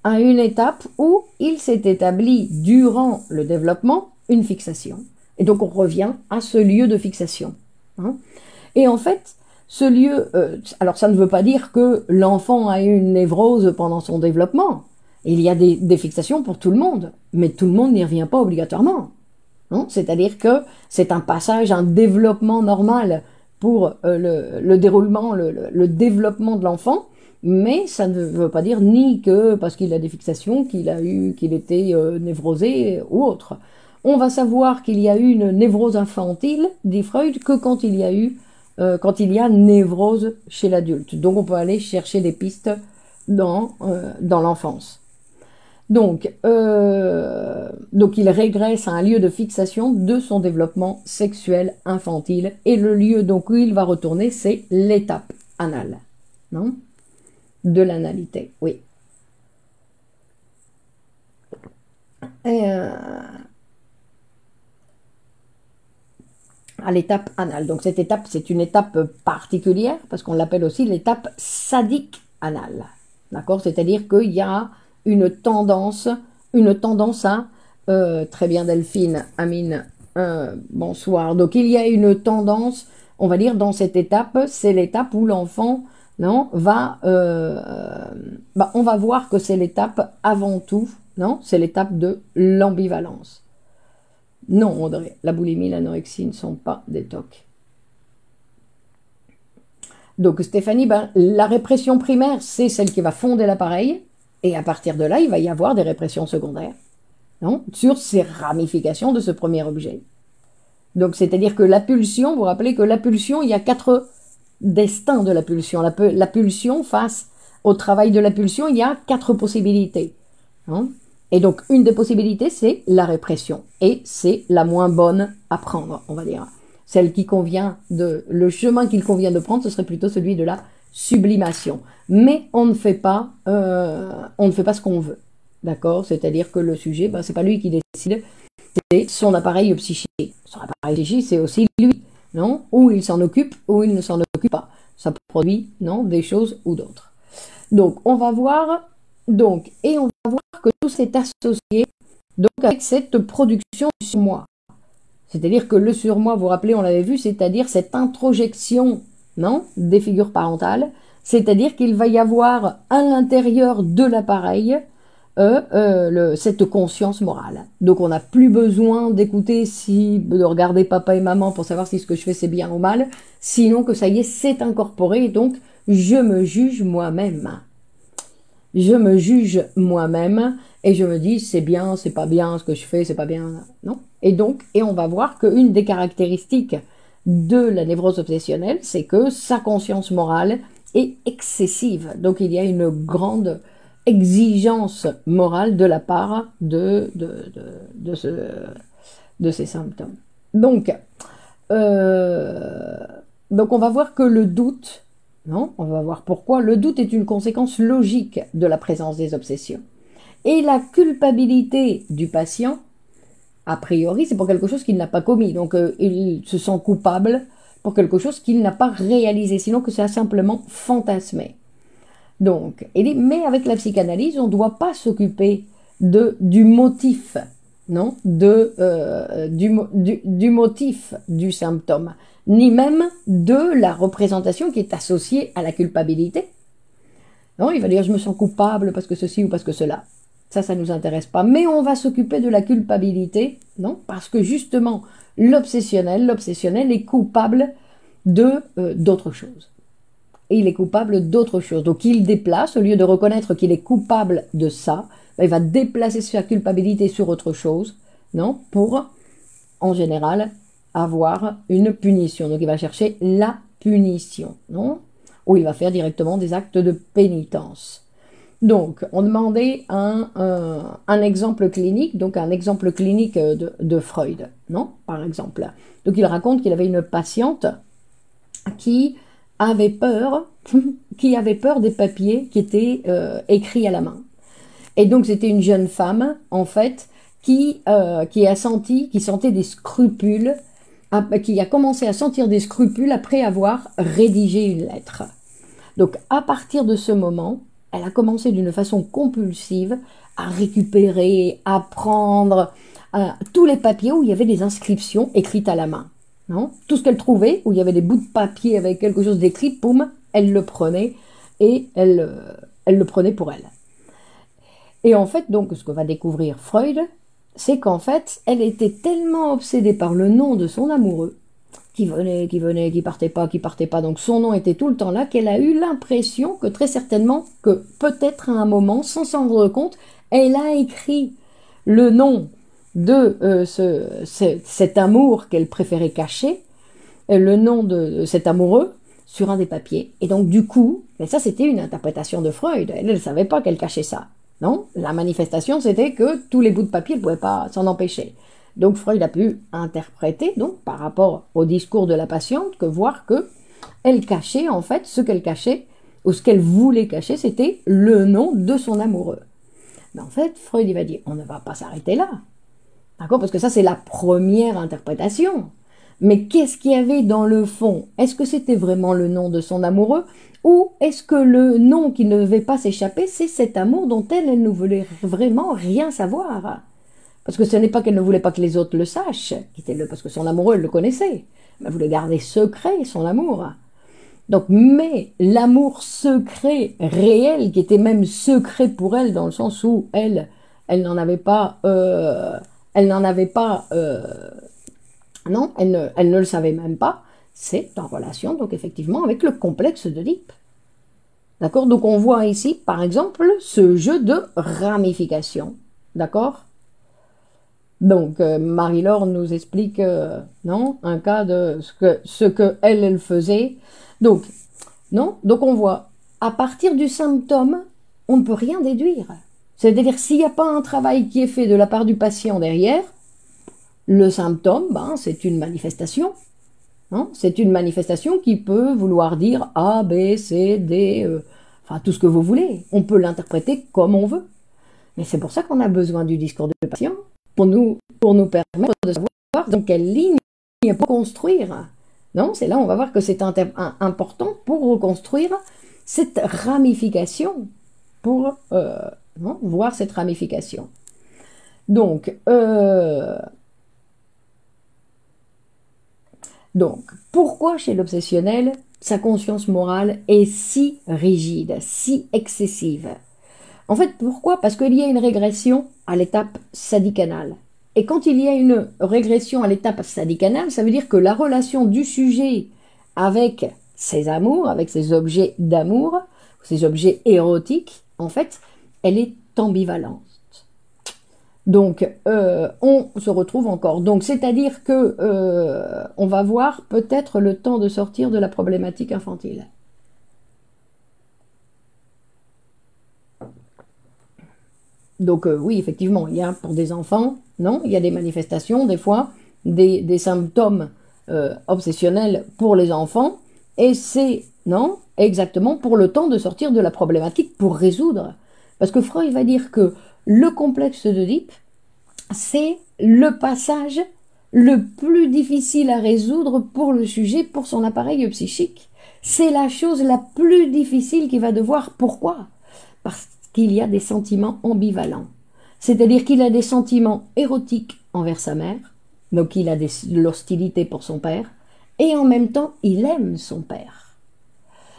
à une étape où il s'est établi durant le développement une fixation. Et donc on revient à ce lieu de fixation. Hein. Et en fait, ce lieu, alors ça ne veut pas dire que l'enfant a eu une névrose pendant son développement. Il y a des fixations pour tout le monde, mais tout le monde n'y revient pas obligatoirement. C'est-à-dire que c'est un passage, un développement normal pour le déroulement, le développement de l'enfant, mais ça ne veut pas dire ni que parce qu'il a des fixations qu'il était névrosé ou autre. On va savoir qu'il y a eu une névrose infantile, dit Freud, que quand il y a névrose chez l'adulte. Donc on peut aller chercher des pistes dans l'enfance. Donc il régresse à un lieu de fixation de son développement sexuel infantile. Et le lieu donc où il va retourner, c'est l'étape anale. Non? De l'analité, oui. À l'étape anale. Donc cette étape, c'est une étape particulière parce qu'on l'appelle aussi l'étape sadique anale. D'accord? C'est-à-dire qu'il y a une tendance à très bien Delphine, Amine, bonsoir. Donc il y a une tendance, on va dire, dans cette étape, c'est l'étape où l'enfant on va voir que c'est l'étape avant tout, c'est l'étape de l'ambivalence. Non, Audrey, la boulimie et l'anorexie ne sont pas des TOC. Donc Stéphanie, la répression primaire, c'est celle qui va fonder l'appareil, et à partir de là, il va y avoir des répressions secondaires, sur ces ramifications de ce premier objet. Donc c'est-à-dire que la pulsion, vous vous rappelez que la pulsion, il y a 4 destins de la pulsion. La pulsion, face au travail de la pulsion, il y a 4 possibilités. Et donc une des possibilités, c'est la répression, et c'est la moins bonne à prendre, on va dire. Le chemin qu'il convient de prendre, ce serait plutôt celui de la sublimation. Mais on ne fait pas ce qu'on veut, d'accord? C'est-à-dire que le sujet, c'est pas lui qui décide, c'est son appareil psychique. Son appareil psychique, c'est aussi lui, ou il s'en occupe, ou il ne s'en occupe pas. Ça produit, des choses ou d'autres. Donc, on va voir, que tout s'est associé avec cette production du surmoi. C'est-à-dire que le surmoi, vous vous rappelez, on l'avait vu, c'est-à-dire cette introjection des figures parentales, c'est-à-dire qu'il va y avoir à l'intérieur de l'appareil cette conscience morale. Donc on n'a plus besoin d'écouter, de regarder papa et maman pour savoir si ce que je fais c'est bien ou mal, sinon que ça y est, c'est incorporé, et donc je me juge moi-même. Je me juge moi-même et je me dis c'est bien, c'est pas bien, ce que je fais c'est pas bien, non? Et on va voir qu'une des caractéristiques de la névrose obsessionnelle, c'est que sa conscience morale est excessive. Donc il y a une grande exigence morale de la part de ces symptômes. Donc on va voir que le doute, on va voir pourquoi le doute est une conséquence logique de la présence des obsessions. Et la culpabilité du patient, a priori, c'est pour quelque chose qu'il n'a pas commis. Donc il se sent coupable pour quelque chose qu'il n'a pas réalisé, sinon que ça a simplement fantasmé. Donc, il dit, mais avec la psychanalyse, on ne doit pas s'occuper du motif, non, du motif du symptôme, ni même de la représentation qui est associée à la culpabilité. Non, il va dire, je me sens coupable parce que ceci ou parce que cela. Ça ne nous intéresse pas. Mais on va s'occuper de la culpabilité, non, parce que justement, l'obsessionnel est coupable d'autre chose. Et il est coupable d'autre chose. Donc il déplace, au lieu de reconnaître qu'il est coupable de ça, il va déplacer sa culpabilité sur autre chose, non, pour, en général, avoir une punition. Donc il va chercher la punition, non, ou il va faire directement des actes de pénitence. Donc, on demandait un exemple clinique, donc un exemple clinique de Freud, non, par exemple. Donc il raconte qu'il avait une patiente qui avait peur des papiers qui étaient écrits à la main. Et donc c'était une jeune femme, en fait, qui sentait des scrupules, qui a commencé à sentir des scrupules après avoir rédigé une lettre. Donc à partir de ce moment, elle a commencé d'une façon compulsive à récupérer, à prendre tous les papiers où il y avait des inscriptions écrites à la main. Non, tout ce qu'elle trouvait, où il y avait des bouts de papier avec quelque chose d'écrit, poum, elle le prenait et elle le prenait pour elle. Et en fait, donc, ce que va découvrir Freud, c'est qu'en fait, elle était tellement obsédée par le nom de son amoureux, qui venait, qui partait pas, donc son nom était tout le temps là, qu'elle a eu l'impression que très certainement, que peut-être à un moment, sans s'en rendre compte, elle a écrit le nom de cet amour qu'elle préférait cacher, le nom de cet amoureux, sur un des papiers. Et donc du coup, mais ça c'était une interprétation de Freud, elle ne savait pas qu'elle cachait ça. Non, la manifestation c'était que tous les bouts de papier ne pouvaient pas s'en empêcher. Donc Freud a pu interpréter, donc par rapport au discours de la patiente, que voir que elle cachait en fait ce qu'elle cachait, ou ce qu'elle voulait cacher, c'était le nom de son amoureux. Mais en fait, Freud il va dire, on ne va pas s'arrêter là. D'accord? Parce que ça, c'est la première interprétation. Mais qu'est-ce qu'il y avait dans le fond? Est-ce que c'était vraiment le nom de son amoureux? Ou est-ce que le nom qui ne devait pas s'échapper, c'est cet amour dont elle ne voulait vraiment rien savoir? Parce que ce n'est pas qu'elle ne voulait pas que les autres le sachent, parce que son amoureux, elle le connaissait. Mais elle voulait garder secret son amour. Donc, mais l'amour secret, réel, qui était même secret pour elle, dans le sens où elle n'en avait pas... non, elle ne le savait même pas, c'est en relation, donc effectivement, avec le complexe d'Oedipe. D'accord? Donc on voit ici, par exemple, ce jeu de ramification. D'accord? Donc Marie-Laure nous explique, non, un cas de ce que elle faisait. Donc, non? Donc on voit, à partir du symptôme, on ne peut rien déduire. C'est-à-dire, s'il n'y a pas un travail qui est fait de la part du patient derrière, le symptôme, ben, c'est une manifestation. Hein, c'est une manifestation qui peut vouloir dire A, B, C, D, enfin tout ce que vous voulez. On peut l'interpréter comme on veut. Mais c'est pour ça qu'on a besoin du discours du patient, pour nous permettre de savoir dans quelle ligne pour construire. Non, c'est là on va voir que c'est important pour reconstruire cette ramification, pour non, voir cette ramification. Donc, pourquoi chez l'obsessionnel, sa conscience morale est si rigide, si excessive? En fait, pourquoi? Parce qu'il y a une régression à l'étape sadicanale. Et quand il y a une régression à l'étape sadicanale, ça veut dire que la relation du sujet avec ses amours, avec ses objets d'amour, ses objets érotiques, en fait, elle est ambivalente. Donc, on se retrouve encore. Donc, c'est-à-dire que on va voir peut-être le temps de sortir de la problématique infantile. Donc, oui, effectivement, il y a pour des enfants, non, il y a des manifestations, des fois, des symptômes obsessionnels pour les enfants, et c'est, non, exactement pour le temps de sortir de la problématique pour résoudre. Parce que Freud va dire que le complexe d'Oedipe, c'est le passage le plus difficile à résoudre pour le sujet, pour son appareil psychique. C'est la chose la plus difficile qu'il va devoir. Pourquoi? Parce qu'il y a des sentiments ambivalents. C'est-à-dire qu'il a des sentiments érotiques envers sa mère, donc il a de l'hostilité pour son père, et en même temps, il aime son père.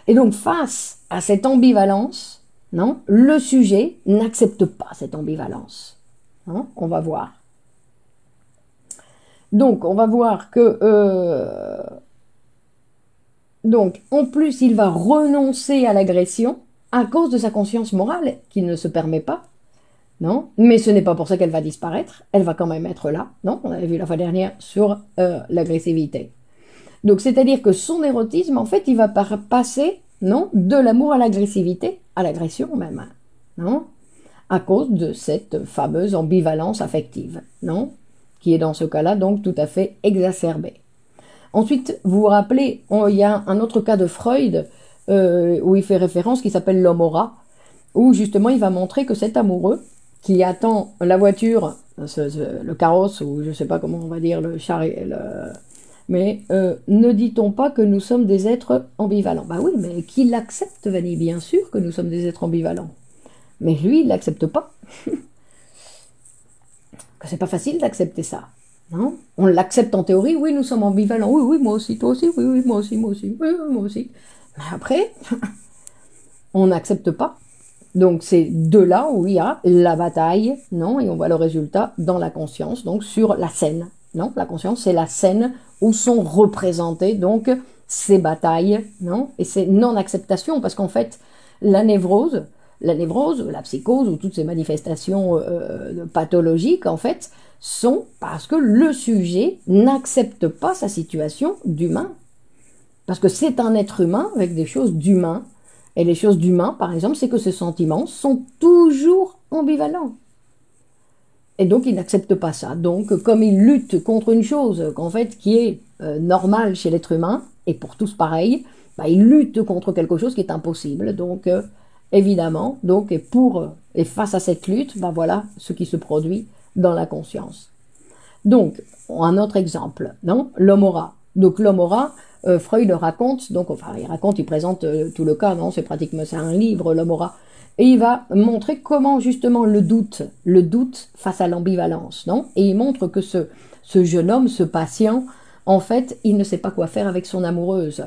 Et donc, face à cette ambivalence, non, le sujet n'accepte pas cette ambivalence. Hein, on va voir. Donc, on va voir que... donc, en plus, il va renoncer à l'agression à cause de sa conscience morale, qui ne se permet pas. Non, mais ce n'est pas pour ça qu'elle va disparaître. Elle va quand même être là. Non, on avait vu la fois dernière sur l'agressivité. Donc, c'est-à-dire que son érotisme, en fait, il va passer, non, de l'amour à l'agressivité, à l'agression même, non, à cause de cette fameuse ambivalence affective, non, qui est dans ce cas-là donc tout à fait exacerbée. Ensuite, vous vous rappelez, il y a un autre cas de Freud où il fait référence qui s'appelle l'homme aura, où justement il va montrer que cet amoureux qui attend la voiture, le carrosse, ou je ne sais pas comment on va dire, le chariot, mais ne dit-on pas que nous sommes des êtres ambivalents? Bah oui, mais qui l'accepte, Vanny? Bien sûr que nous sommes des êtres ambivalents. Mais lui, il l'accepte pas. C'est pas facile d'accepter ça. Non, on l'accepte en théorie, oui, nous sommes ambivalents. Oui, oui, moi aussi, toi aussi, oui, oui, moi aussi, moi aussi, oui, oui, moi aussi. Mais après, on n'accepte pas. Donc c'est de là où il y a la bataille, non, et on voit le résultat dans la conscience, donc sur la scène. Non, la conscience, c'est la scène où sont représentées donc ces batailles, non, et ces non-acceptations, parce qu'en fait, la névrose, la psychose, ou toutes ces manifestations pathologiques, en fait, sont parce que le sujet n'accepte pas sa situation d'humain. Parce que c'est un être humain avec des choses d'humain. Et les choses d'humain, par exemple, c'est que ces sentiments sont toujours ambivalents. Et donc, il n'accepte pas ça. Donc, comme il lutte contre une chose qu'en fait, qui est normale chez l'être humain, et pour tous pareil, bah, il lutte contre quelque chose qui est impossible. Donc, évidemment, donc, et face à cette lutte, bah, voilà ce qui se produit dans la conscience. Donc, un autre exemple, non, l'homme aura. Donc, l'homme aura, Freud raconte, donc, enfin, il présente tout le cas, non, c'est pratiquement, c'est un livre, l'homme aura. Et il va montrer comment justement le doute face à l'ambivalence, non? Et il montre que ce jeune homme, ce patient, en fait, il ne sait pas quoi faire avec son amoureuse.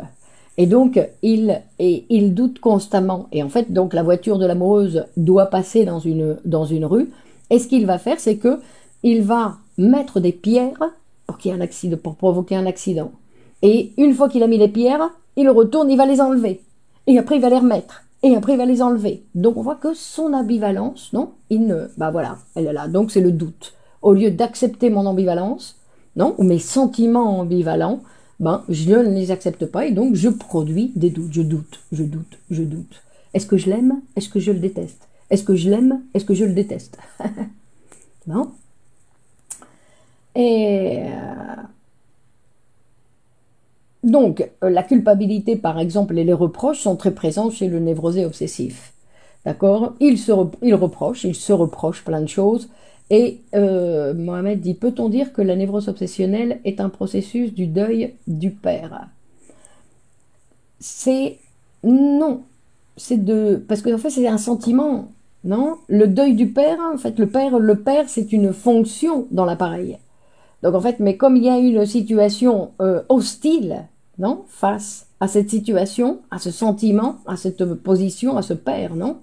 Et donc, il doute constamment. Et en fait, donc, la voiture de l'amoureuse doit passer dans une rue. Et ce qu'il va faire, c'est que il va mettre des pierres pour qu'il y ait un accident, pour provoquer un accident. Et une fois qu'il a mis les pierres, il retourne, il va les enlever. Et après, il va les remettre. Et après, il va les enlever. Donc, on voit que son ambivalence, non, bah voilà, elle est là. Donc, c'est le doute. Au lieu d'accepter mon ambivalence, non, ou mes sentiments ambivalents, ben, je ne les accepte pas et donc je produis des doutes. Je doute, je doute, je doute. Est-ce que je l'aime? Est-ce que je le déteste? Est-ce que je l'aime? Est-ce que je le déteste? Non? Et donc, la culpabilité, par exemple, et les reproches sont très présents chez le névrosé obsessif. D'accord? Il se reproche plein de choses. Et Mohamed dit, peut-on dire que la névrose obsessionnelle est un processus du deuil du père? C'est... Non. Parce qu'en fait, c'est un sentiment, non? Le deuil du père, en fait, le père, c'est une fonction dans l'appareil. Donc en fait, mais comme il y a une situation hostile, non, face à cette situation, à ce sentiment, à cette position, à ce père, non?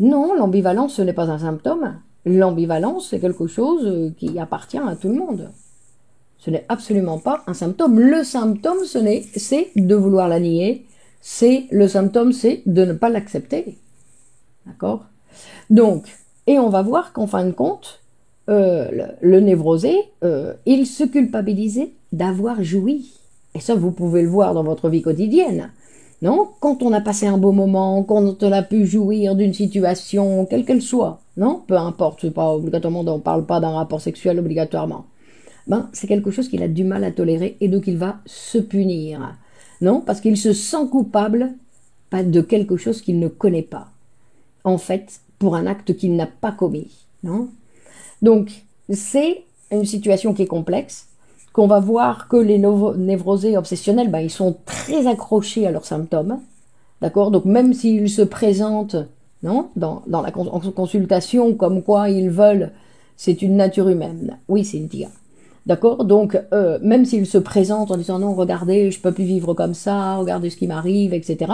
Non, l'ambivalence, ce n'est pas un symptôme. L'ambivalence, c'est quelque chose qui appartient à tout le monde. Ce n'est absolument pas un symptôme. Le symptôme, c'est de vouloir la nier. Le symptôme, c'est de ne pas l'accepter. D'accord? Donc, et on va voir qu'en fin de compte, le névrosé, il se culpabilisait d'avoir joui. Et ça, vous pouvez le voir dans votre vie quotidienne. Non? Quand on a passé un beau moment, quand on a pu jouir d'une situation, quelle qu'elle soit, non? Peu importe, c'est pas obligatoirement, on ne parle pas d'un rapport sexuel obligatoirement. Ben, c'est quelque chose qu'il a du mal à tolérer et donc il va se punir. Non? Parce qu'il se sent coupable de quelque chose qu'il ne connaît pas. En fait, pour un acte qu'il n'a pas commis. Non? Donc, c'est une situation qui est complexe, qu'on va voir que les névrosés obsessionnels, ben, ils sont très accrochés à leurs symptômes, d'accord? Donc même s'ils se présentent, non, dans la consultation comme quoi ils veulent, c'est une nature humaine. Oui, Cynthia. D'accord? Donc, même s'ils se présentent en disant non, regardez, je peux plus vivre comme ça, regardez ce qui m'arrive, etc.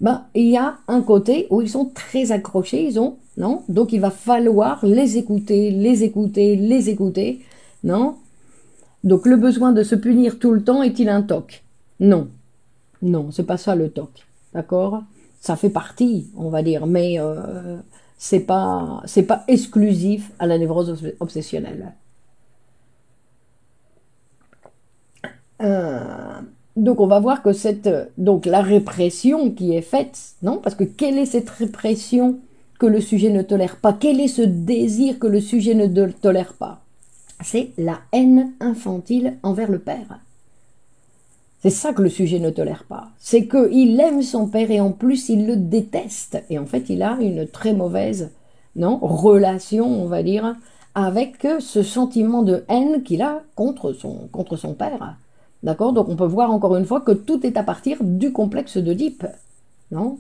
Ben, il y a un côté où ils sont très accrochés, ils ont, non? Donc, il va falloir les écouter, les écouter, les écouter, non? Donc, le besoin de se punir tout le temps est-il un TOC? Non. Non, c'est pas ça le TOC. D'accord? Ça fait partie, on va dire, mais c'est pas exclusif à la névrose obsessionnelle. Euh, donc on va voir que donc la répression qui est faite, non? Parce que quelle est cette répression que le sujet ne tolère pas? Quel est ce désir que le sujet ne tolère pas? C'est la haine infantile envers le père. C'est ça que le sujet ne tolère pas. C'est qu'il aime son père et en plus il le déteste. Et en fait il a une très mauvaise, non, relation, on va dire, avec ce sentiment de haine qu'il a contre son père. D'accord? Donc on peut voir encore une fois que tout est à partir du complexe d'Oedipe. Non?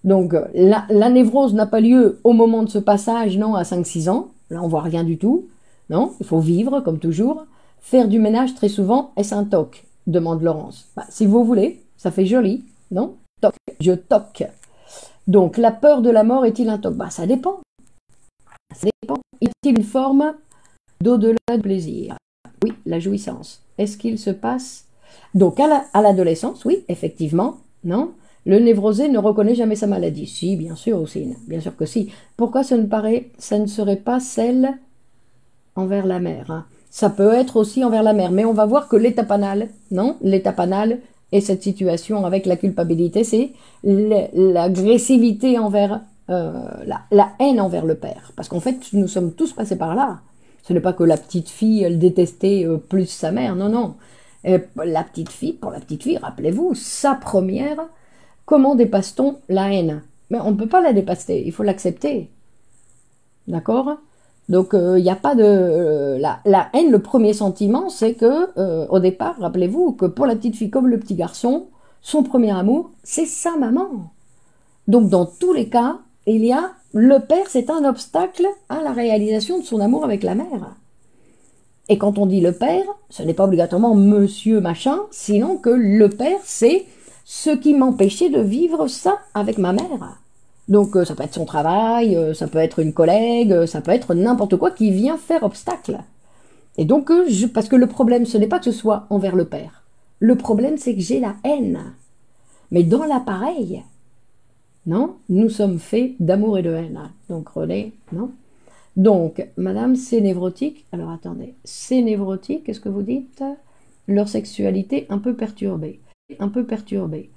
Donc la névrose n'a pas lieu au moment de ce passage, non, à 5-6 ans. Là on voit rien du tout. Non? Il faut vivre comme toujours. Faire du ménage très souvent, est-ce un TOC? Demande Laurence. Bah, si vous voulez, ça fait joli, non? TOC, je toque. Donc la peur de la mort est-il un TOC? Bah ça dépend. Ça dépend. Est-il une forme d'au-delà du plaisir? Oui, la jouissance. Est-ce qu'il se passe... Donc, à l'adolescence, oui, effectivement, non? Le névrosé ne reconnaît jamais sa maladie. Si, bien sûr aussi, bien sûr que si. Pourquoi ça ne serait pas celle envers la mère, hein? Ça peut être aussi envers la mère, mais on va voir que l'état banal, non? L'état banal et cette situation avec la culpabilité, c'est l'agressivité envers, la haine envers le père. Parce qu'en fait, nous sommes tous passés par là. Ce n'est pas que la petite fille, elle détestait plus sa mère, non, non. Pour la petite fille, rappelez-vous, sa première, comment dépasse-t-on la haine? Mais on ne peut pas la dépasser, il faut l'accepter. D'accord? Donc, il n'y a pas de... la haine, le premier sentiment, c'est que, au départ, rappelez-vous, que pour la petite fille comme le petit garçon, son premier amour, c'est sa maman. Donc, dans tous les cas, il y a... Le père, c'est un obstacle à la réalisation de son amour avec la mère. Et quand on dit le père, ce n'est pas obligatoirement monsieur machin, sinon que le père, c'est ce qui m'empêchait de vivre ça avec ma mère. Donc ça peut être son travail, ça peut être une collègue, ça peut être n'importe quoi qui vient faire obstacle. Et donc, parce que le problème, ce n'est pas que ce soit envers le père. Le problème, c'est que j'ai la haine. Mais dans l'appareil, non, nous sommes faits d'amour et de haine. Donc René, non? Donc, madame, c'est névrotique. Alors attendez, c'est névrotique, qu'est-ce que vous dites? Leur sexualité un peu perturbée. Un peu perturbée.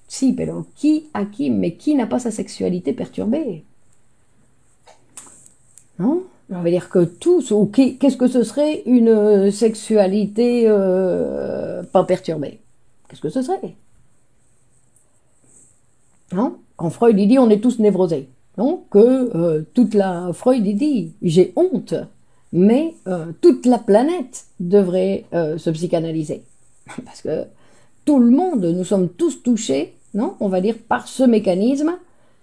Si, pero mais qui n'a pas sa sexualité perturbée? Non? On va dire que tous, ou qu'est-ce que ce serait une sexualité pas perturbée? Qu'est-ce que ce serait? Non? Quand Freud il dit on est tous névrosés. Non? Que toute la... Freud il dit j'ai honte, mais toute la planète devrait se psychanalyser. Parce que tout le monde, nous sommes tous touchés, non? On va dire par ce mécanisme,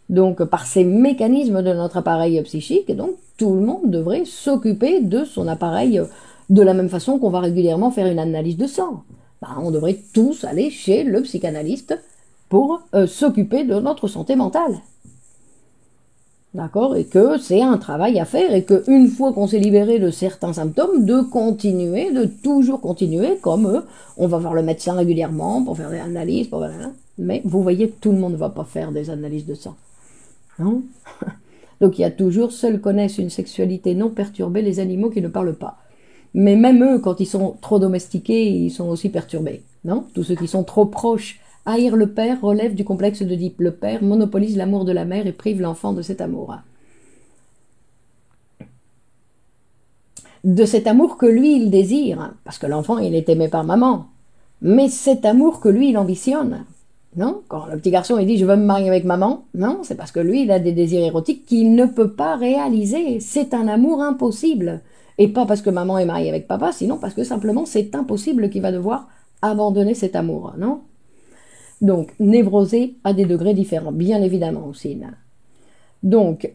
donc par ces mécanismes de notre appareil psychique, et donc tout le monde devrait s'occuper de son appareil de la même façon qu'on va régulièrement faire une analyse de sang. Ben, on devrait tous aller chez le psychanalyste pour s'occuper de notre santé mentale. D'accord? Et que c'est un travail à faire et qu'une fois qu'on s'est libéré de certains symptômes, de continuer, de toujours continuer, comme on va voir le médecin régulièrement pour faire des analyses, mais vous voyez, tout le monde ne va pas faire des analyses de sang. Non? Donc il y a toujours, seuls connaissent une sexualité non perturbée les animaux qui ne parlent pas. Mais même eux, quand ils sont trop domestiqués, ils sont aussi perturbés. Non? Tous ceux qui sont trop proches. Haïr le père relève du complexe d'Oedipe. Le père monopolise l'amour de la mère et prive l'enfant de cet amour. De cet amour que lui, il désire. Parce que l'enfant, il est aimé par maman. Mais cet amour que lui, il ambitionne. Non? Quand le petit garçon, il dit « je veux me marier avec maman », non, c'est parce que lui, il a des désirs érotiques qu'il ne peut pas réaliser. C'est un amour impossible. Et pas parce que maman est mariée avec papa, sinon parce que simplement c'est impossible qu'il va devoir abandonner cet amour, non? Donc, névrosé à des degrés différents, bien évidemment aussi. Donc,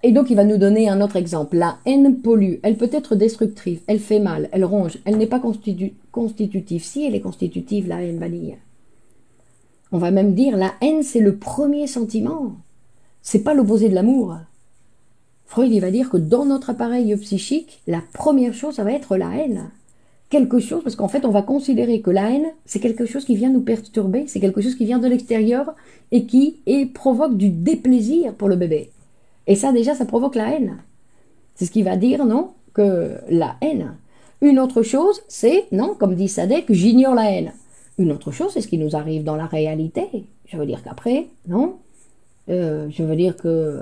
et donc il va nous donner un autre exemple. La haine pollue, elle peut être destructrive, elle fait mal, elle ronge, elle n'est pas constitutive. Si elle est constitutive, la haine vanille. On va même dire la haine c'est le premier sentiment. C'est pas l'opposé de l'amour. Freud il va dire que dans notre appareil psychique, la première chose ça va être la haine. Quelque chose, parce qu'en fait on va considérer que la haine c'est quelque chose qui vient nous perturber, c'est quelque chose qui vient de l'extérieur et qui provoque du déplaisir pour le bébé. Et ça déjà ça provoque la haine. C'est ce qui va dire, non, que la haine. Une autre chose c'est, non, comme dit Sadek, j'ignore la haine. Une autre chose c'est ce qui nous arrive dans la réalité. Je veux dire qu'après, non, je veux dire que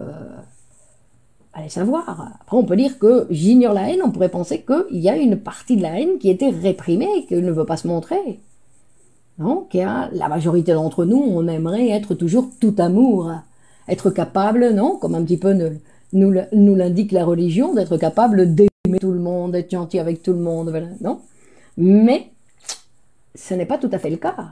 allez savoir. Après, on peut dire que j'ignore la haine, on pourrait penser qu'il y a une partie de la haine qui était réprimée, qui ne veut pas se montrer. Non, la majorité d'entre nous, on aimerait être toujours tout amour, être capable, non, comme un petit peu nous l'indique la religion, d'être capable d'aimer tout le monde, d'être gentil avec tout le monde, voilà, non. Mais ce n'est pas tout à fait le cas.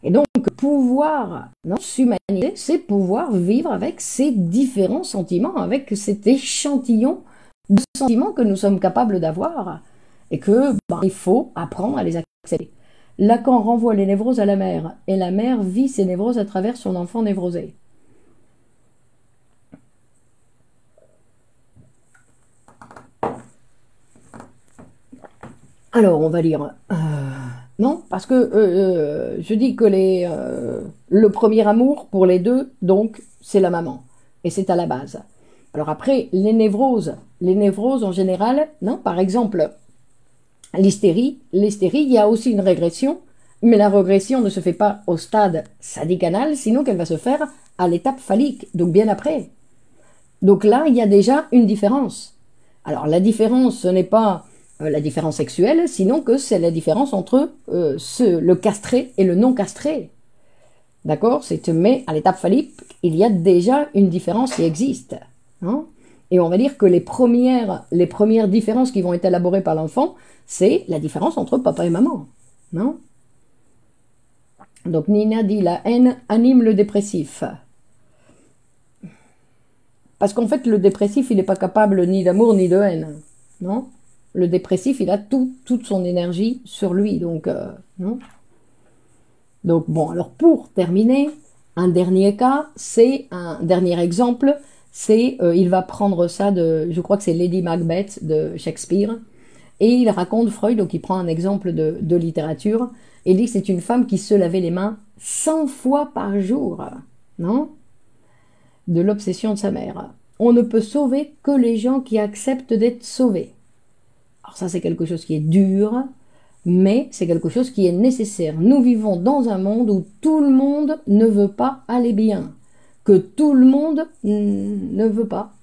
Et donc, pouvoir s'humaniser, c'est pouvoir vivre avec ces différents sentiments, avec cet échantillon de sentiments que nous sommes capables d'avoir et que il faut apprendre à les accepter. Lacan renvoie les névroses à la mère et la mère vit ses névroses à travers son enfant névrosé. Alors, on va lire... non, parce que je dis que le premier amour pour les deux, donc, c'est la maman. Et c'est à la base. Alors après, les névroses en général, non, par exemple, l'hystérie, il y a aussi une régression, mais la régression ne se fait pas au stade sadicanal, sinon qu'elle va se faire à l'étape phallique, donc bien après. Donc là, il y a déjà une différence. Alors la différence, ce n'est pas la différence sexuelle, sinon que c'est la différence entre le castré et le non castré. D'accord? Mais à l'étape phallique, il y a déjà une différence qui existe. Hein? Et on va dire que les premières différences qui vont être élaborées par l'enfant, c'est la différence entre papa et maman. Non? Donc Nina dit la haine anime le dépressif. Parce qu'en fait, le dépressif, il n'est pas capable ni d'amour ni de haine. Non? Le dépressif, il a toute son énergie sur lui. Donc, non? Donc, bon, alors pour terminer, un dernier exemple, c'est, il va prendre ça je crois que c'est Lady Macbeth de Shakespeare, et il raconte Freud, donc il prend un exemple de littérature, et il dit que c'est une femme qui se lavait les mains 100 fois par jour, non? De l'obsession de sa mère. On ne peut sauver que les gens qui acceptent d'être sauvés. Alors ça, c'est quelque chose qui est dur, mais c'est quelque chose qui est nécessaire. Nous vivons dans un monde où tout le monde ne veut pas aller bien, que tout le monde ne veut pas.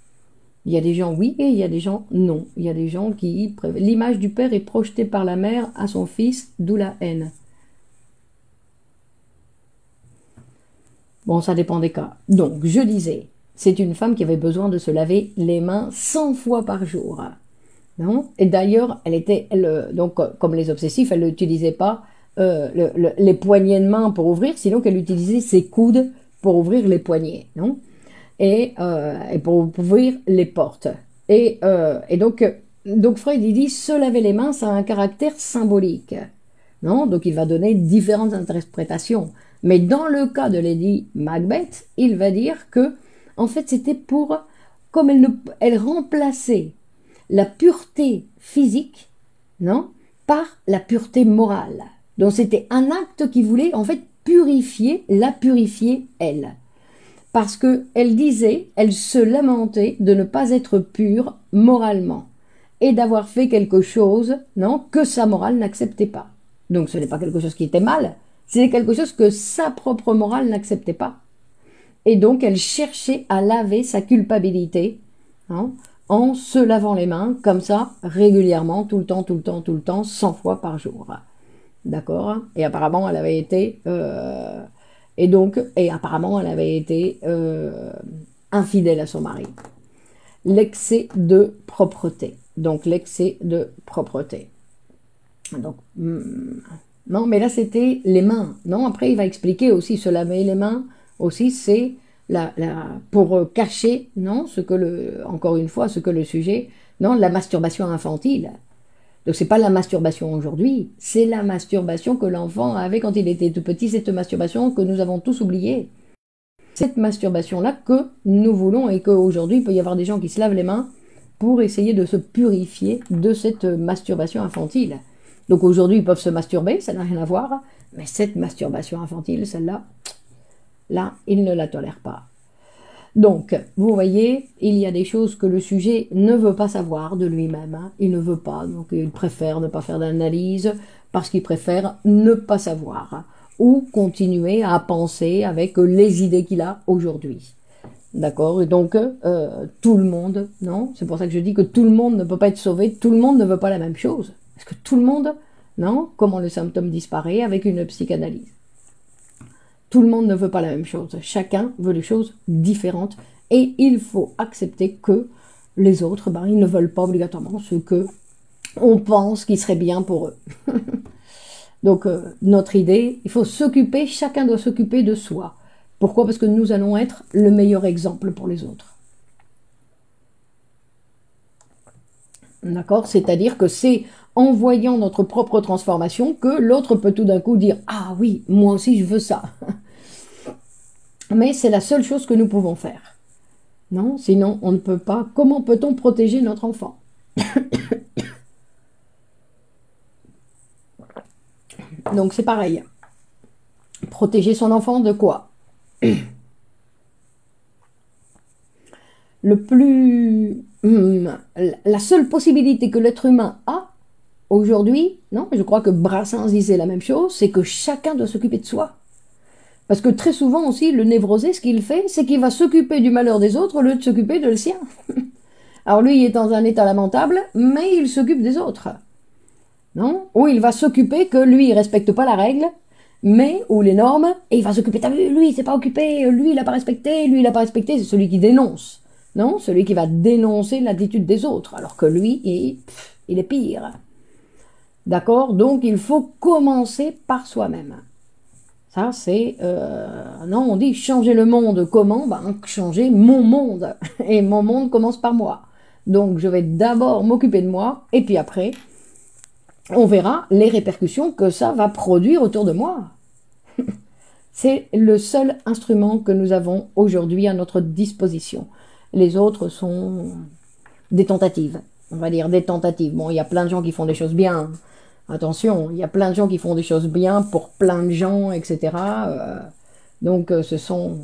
Il y a des gens oui et il y a des gens non. Il y a des gens qui... L'image du père est projetée par la mère à son fils, d'où la haine. Bon, ça dépend des cas. Donc, je disais, c'est une femme qui avait besoin de se laver les mains 100 fois par jour. Non? Et d'ailleurs, donc, comme les obsessifs, elle n'utilisait pas les poignées de main pour ouvrir, sinon qu'elle utilisait ses coudes pour ouvrir les poignées. Non? Et pour ouvrir les portes. Et donc Freud il dit se laver les mains, ça a un caractère symbolique. Non? Donc il va donner différentes interprétations. Mais dans le cas de Lady Macbeth, il va dire que, en fait, c'était comme elle remplaçait la pureté physique, non, par la pureté morale. Donc c'était un acte qui voulait, en fait, purifier elle. Parce que elle se lamentait de ne pas être pure moralement et d'avoir fait quelque chose, non, que sa morale n'acceptait pas. Donc ce n'est pas quelque chose qui était mal, c'est quelque chose que sa propre morale n'acceptait pas. Et donc elle cherchait à laver sa culpabilité, hein, en se lavant les mains comme ça régulièrement, tout le temps, 100 fois par jour. D'accord? Et apparemment elle avait été Et donc, et apparemment, elle avait été infidèle à son mari. L'excès de propreté. Donc, l'excès de propreté. Donc, non, mais là, c'était les mains. Non, après, il va expliquer aussi se laver les mains. Aussi, c'est pour cacher, non, encore une fois, ce que le sujet, non, la masturbation infantile. Donc, c'est pas la masturbation aujourd'hui, c'est la masturbation que l'enfant avait quand il était tout petit, cette masturbation que nous avons tous oubliée. Cette masturbation-là que nous voulons et qu'aujourd'hui, il peut y avoir des gens qui se lavent les mains pour essayer de se purifier de cette masturbation infantile. Donc aujourd'hui, ils peuvent se masturber, ça n'a rien à voir, mais cette masturbation infantile, celle-là, là, ils ne la tolèrent pas. Donc, vous voyez, il y a des choses que le sujet ne veut pas savoir de lui-même. Hein. Il ne veut pas, donc il préfère ne pas faire d'analyse parce qu'il préfère ne pas savoir ou continuer à penser avec les idées qu'il a aujourd'hui. D'accord? Et donc, tout le monde, non? C'est pour ça que je dis que tout le monde ne peut pas être sauvé, tout le monde ne veut pas la même chose. Parce que tout le monde, non? Comment le symptôme disparaît avec une psychanalyse. Tout le monde ne veut pas la même chose. Chacun veut des choses différentes. Et il faut accepter que les autres, ben, ils ne veulent pas obligatoirement ce que on pense qui serait bien pour eux. Donc, notre idée, il faut s'occuper, chacun doit s'occuper de soi. Pourquoi? Parce que nous allons être le meilleur exemple pour les autres. D'accord? C'est-à-dire que c'est en voyant notre propre transformation que l'autre peut tout d'un coup dire « Ah oui, moi aussi je veux ça ». Mais c'est la seule chose que nous pouvons faire. Non? Sinon, on ne peut pas. Comment peut-on protéger notre enfant? Donc c'est pareil. Protéger son enfant de quoi? La seule possibilité que l'être humain a aujourd'hui, non, je crois que Brassens disait la même chose, c'est que chacun doit s'occuper de soi. Parce que très souvent aussi, le névrosé, ce qu'il fait, c'est qu'il va s'occuper du malheur des autres au lieu de s'occuper de le sien. Alors lui, il est dans un état lamentable, mais il s'occupe des autres. Non? Ou il va s'occuper que lui, il respecte pas la règle, mais, ou les normes, et il va s'occuper, t'as vu, lui, il s'est pas occupé, lui, il a pas respecté, lui, il a pas respecté, c'est celui qui dénonce. Non? Celui qui va dénoncer l'attitude des autres, alors que lui, il est pire. D'accord? Donc, il faut commencer par soi-même. Ça, c'est... non, on dit changer le monde. Comment? Ben, changer mon monde. Et mon monde commence par moi. Donc, je vais d'abord m'occuper de moi, et puis après, on verra les répercussions que ça va produire autour de moi. C'est le seul instrument que nous avons aujourd'hui à notre disposition. Les autres sont des tentatives. On va dire des tentatives. Bon, il y a plein de gens qui font des choses bien. Attention, il y a plein de gens qui font des choses bien pour plein de gens, etc. Donc, ce sont...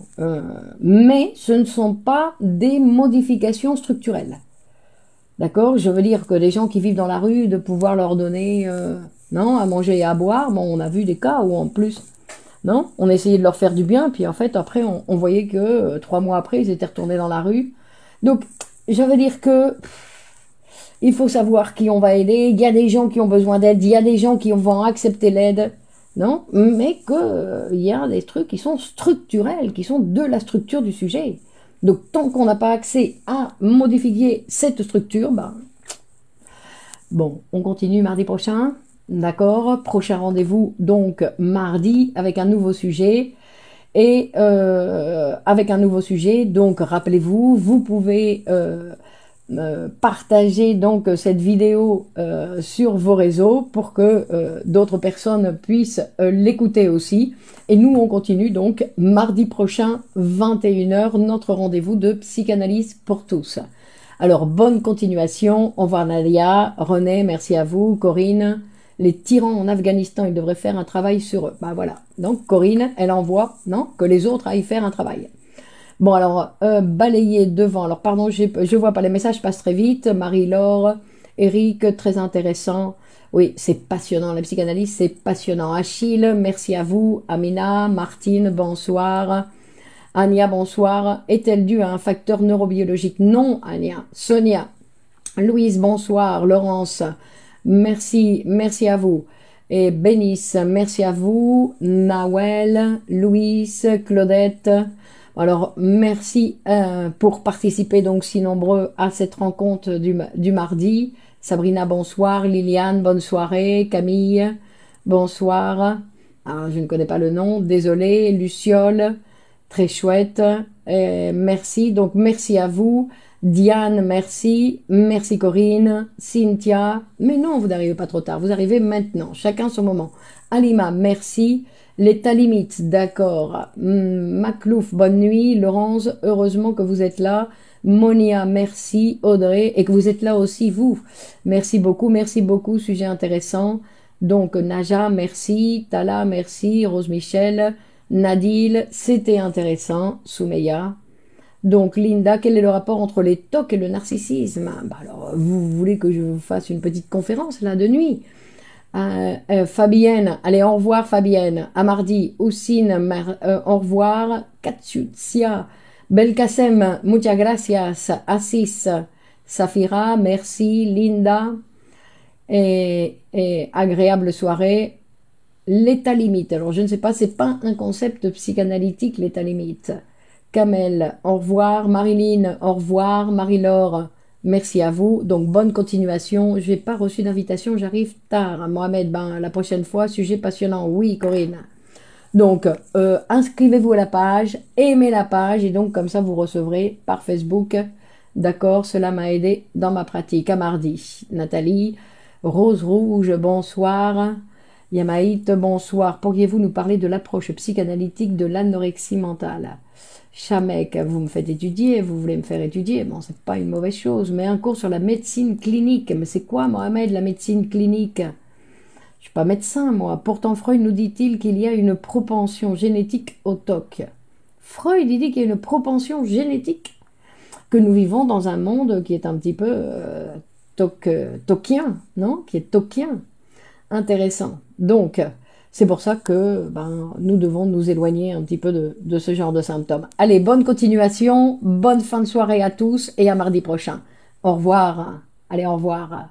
mais ce ne sont pas des modifications structurelles. D'accord? Je veux dire que les gens qui vivent dans la rue, de pouvoir leur donner non, à manger et à boire, bon, on a vu des cas où en plus, non, on essayait de leur faire du bien, puis en fait, après, on voyait que 3 mois après, ils étaient retournés dans la rue. Donc, je veux dire que il faut savoir qui on va aider. Il y a des gens qui ont besoin d'aide, il y a des gens qui vont accepter l'aide, non? Mais que il y a des trucs qui sont structurels, qui sont de la structure du sujet. Donc, tant qu'on n'a pas accès à modifier cette structure, ben, bon, on continue mardi prochain, d'accord? Prochain rendez-vous, donc, mardi, avec un nouveau sujet. Et avec un nouveau sujet, donc, rappelez-vous, vous pouvez partager donc cette vidéo sur vos réseaux pour que d'autres personnes puissent l'écouter aussi. Et nous, on continue donc mardi prochain, 21h, notre rendez-vous de psychanalyse pour tous. Alors, bonne continuation. Au revoir Nadia, René, merci à vous, Corinne. Les tyrans en Afghanistan, ils devraient faire un travail sur eux. Bah voilà. Donc, Corinne, elle envoie, non, que les autres aillent faire un travail. Bon, alors, balayer devant. Alors, pardon, je vois pas les messages, passent très vite. Marie-Laure, Eric, très intéressant. Oui, c'est passionnant, la psychanalyse, c'est passionnant. Achille, merci à vous. Amina, Martine, bonsoir. Ania, bonsoir. Est-elle due à un facteur neurobiologique? Non, Ania. Sonia, Louise, bonsoir. Laurence, merci à vous. et bénisse. Merci à vous, Nawel, Louise, Claudette. Alors, merci pour participer donc si nombreux à cette rencontre du mardi. Sabrina, bonsoir. Liliane, bonne soirée. Camille, bonsoir. Ah, je ne connais pas le nom, désolé. Luciole, très chouette. Merci, donc merci à vous. Diane, merci. Merci Corinne. Cynthia. Mais non, vous n'arrivez pas trop tard. Vous arrivez maintenant. Chacun son moment. Alima, merci. L'état limite, d'accord. Maclouf, bonne nuit. Laurence, heureusement que vous êtes là. Monia, merci. Audrey, et que vous êtes là aussi, vous. Merci beaucoup, sujet intéressant. Donc, Naja, merci. Tala, merci. Rose Michel, Nadil, c'était intéressant. Soumeya. Donc, Linda, quel est le rapport entre les tocs et le narcissisme? Bah alors, vous voulez que je vous fasse une petite conférence là de nuit? Fabienne, allez, au revoir Fabienne. À mardi, Oussine, au revoir. Katsutia, Belkacem, muchas gracias. Assis, Safira, merci. Linda, et agréable soirée. L'état limite. Alors, je ne sais pas, c'est pas un concept psychanalytique, l'état limite. Kamel, au revoir. Marilyn, au revoir. Marie-Laure, merci à vous. Donc, bonne continuation. Je n'ai pas reçu d'invitation, j'arrive tard. Mohamed, ben, la prochaine fois, sujet passionnant. Oui, Corinne. Donc, inscrivez-vous à la page, aimez la page, et donc, comme ça, vous recevrez par Facebook. D'accord, cela m'a aidé dans ma pratique. À mardi. Nathalie, Rose Rouge, bonsoir. Yamaït, bonsoir. Pourriez-vous nous parler de l'approche psychanalytique de l'anorexie mentale? Chamek, vous me faites étudier, vous voulez me faire étudier, bon, c'est pas une mauvaise chose, mais un cours sur la médecine clinique. Mais c'est quoi, Mohamed, la médecine clinique? Je suis pas médecin, moi. Pourtant, Freud nous dit-il qu'il y a une propension génétique au TOC. Freud, il dit qu'il y a une propension génétique, que nous vivons dans un monde qui est un petit peu tokien, non? Qui est tokien. Intéressant. Donc, c'est pour ça que nous devons nous éloigner un petit peu de ce genre de symptômes. Allez, bonne continuation, bonne fin de soirée à tous et à mardi prochain. Au revoir. Allez, au revoir.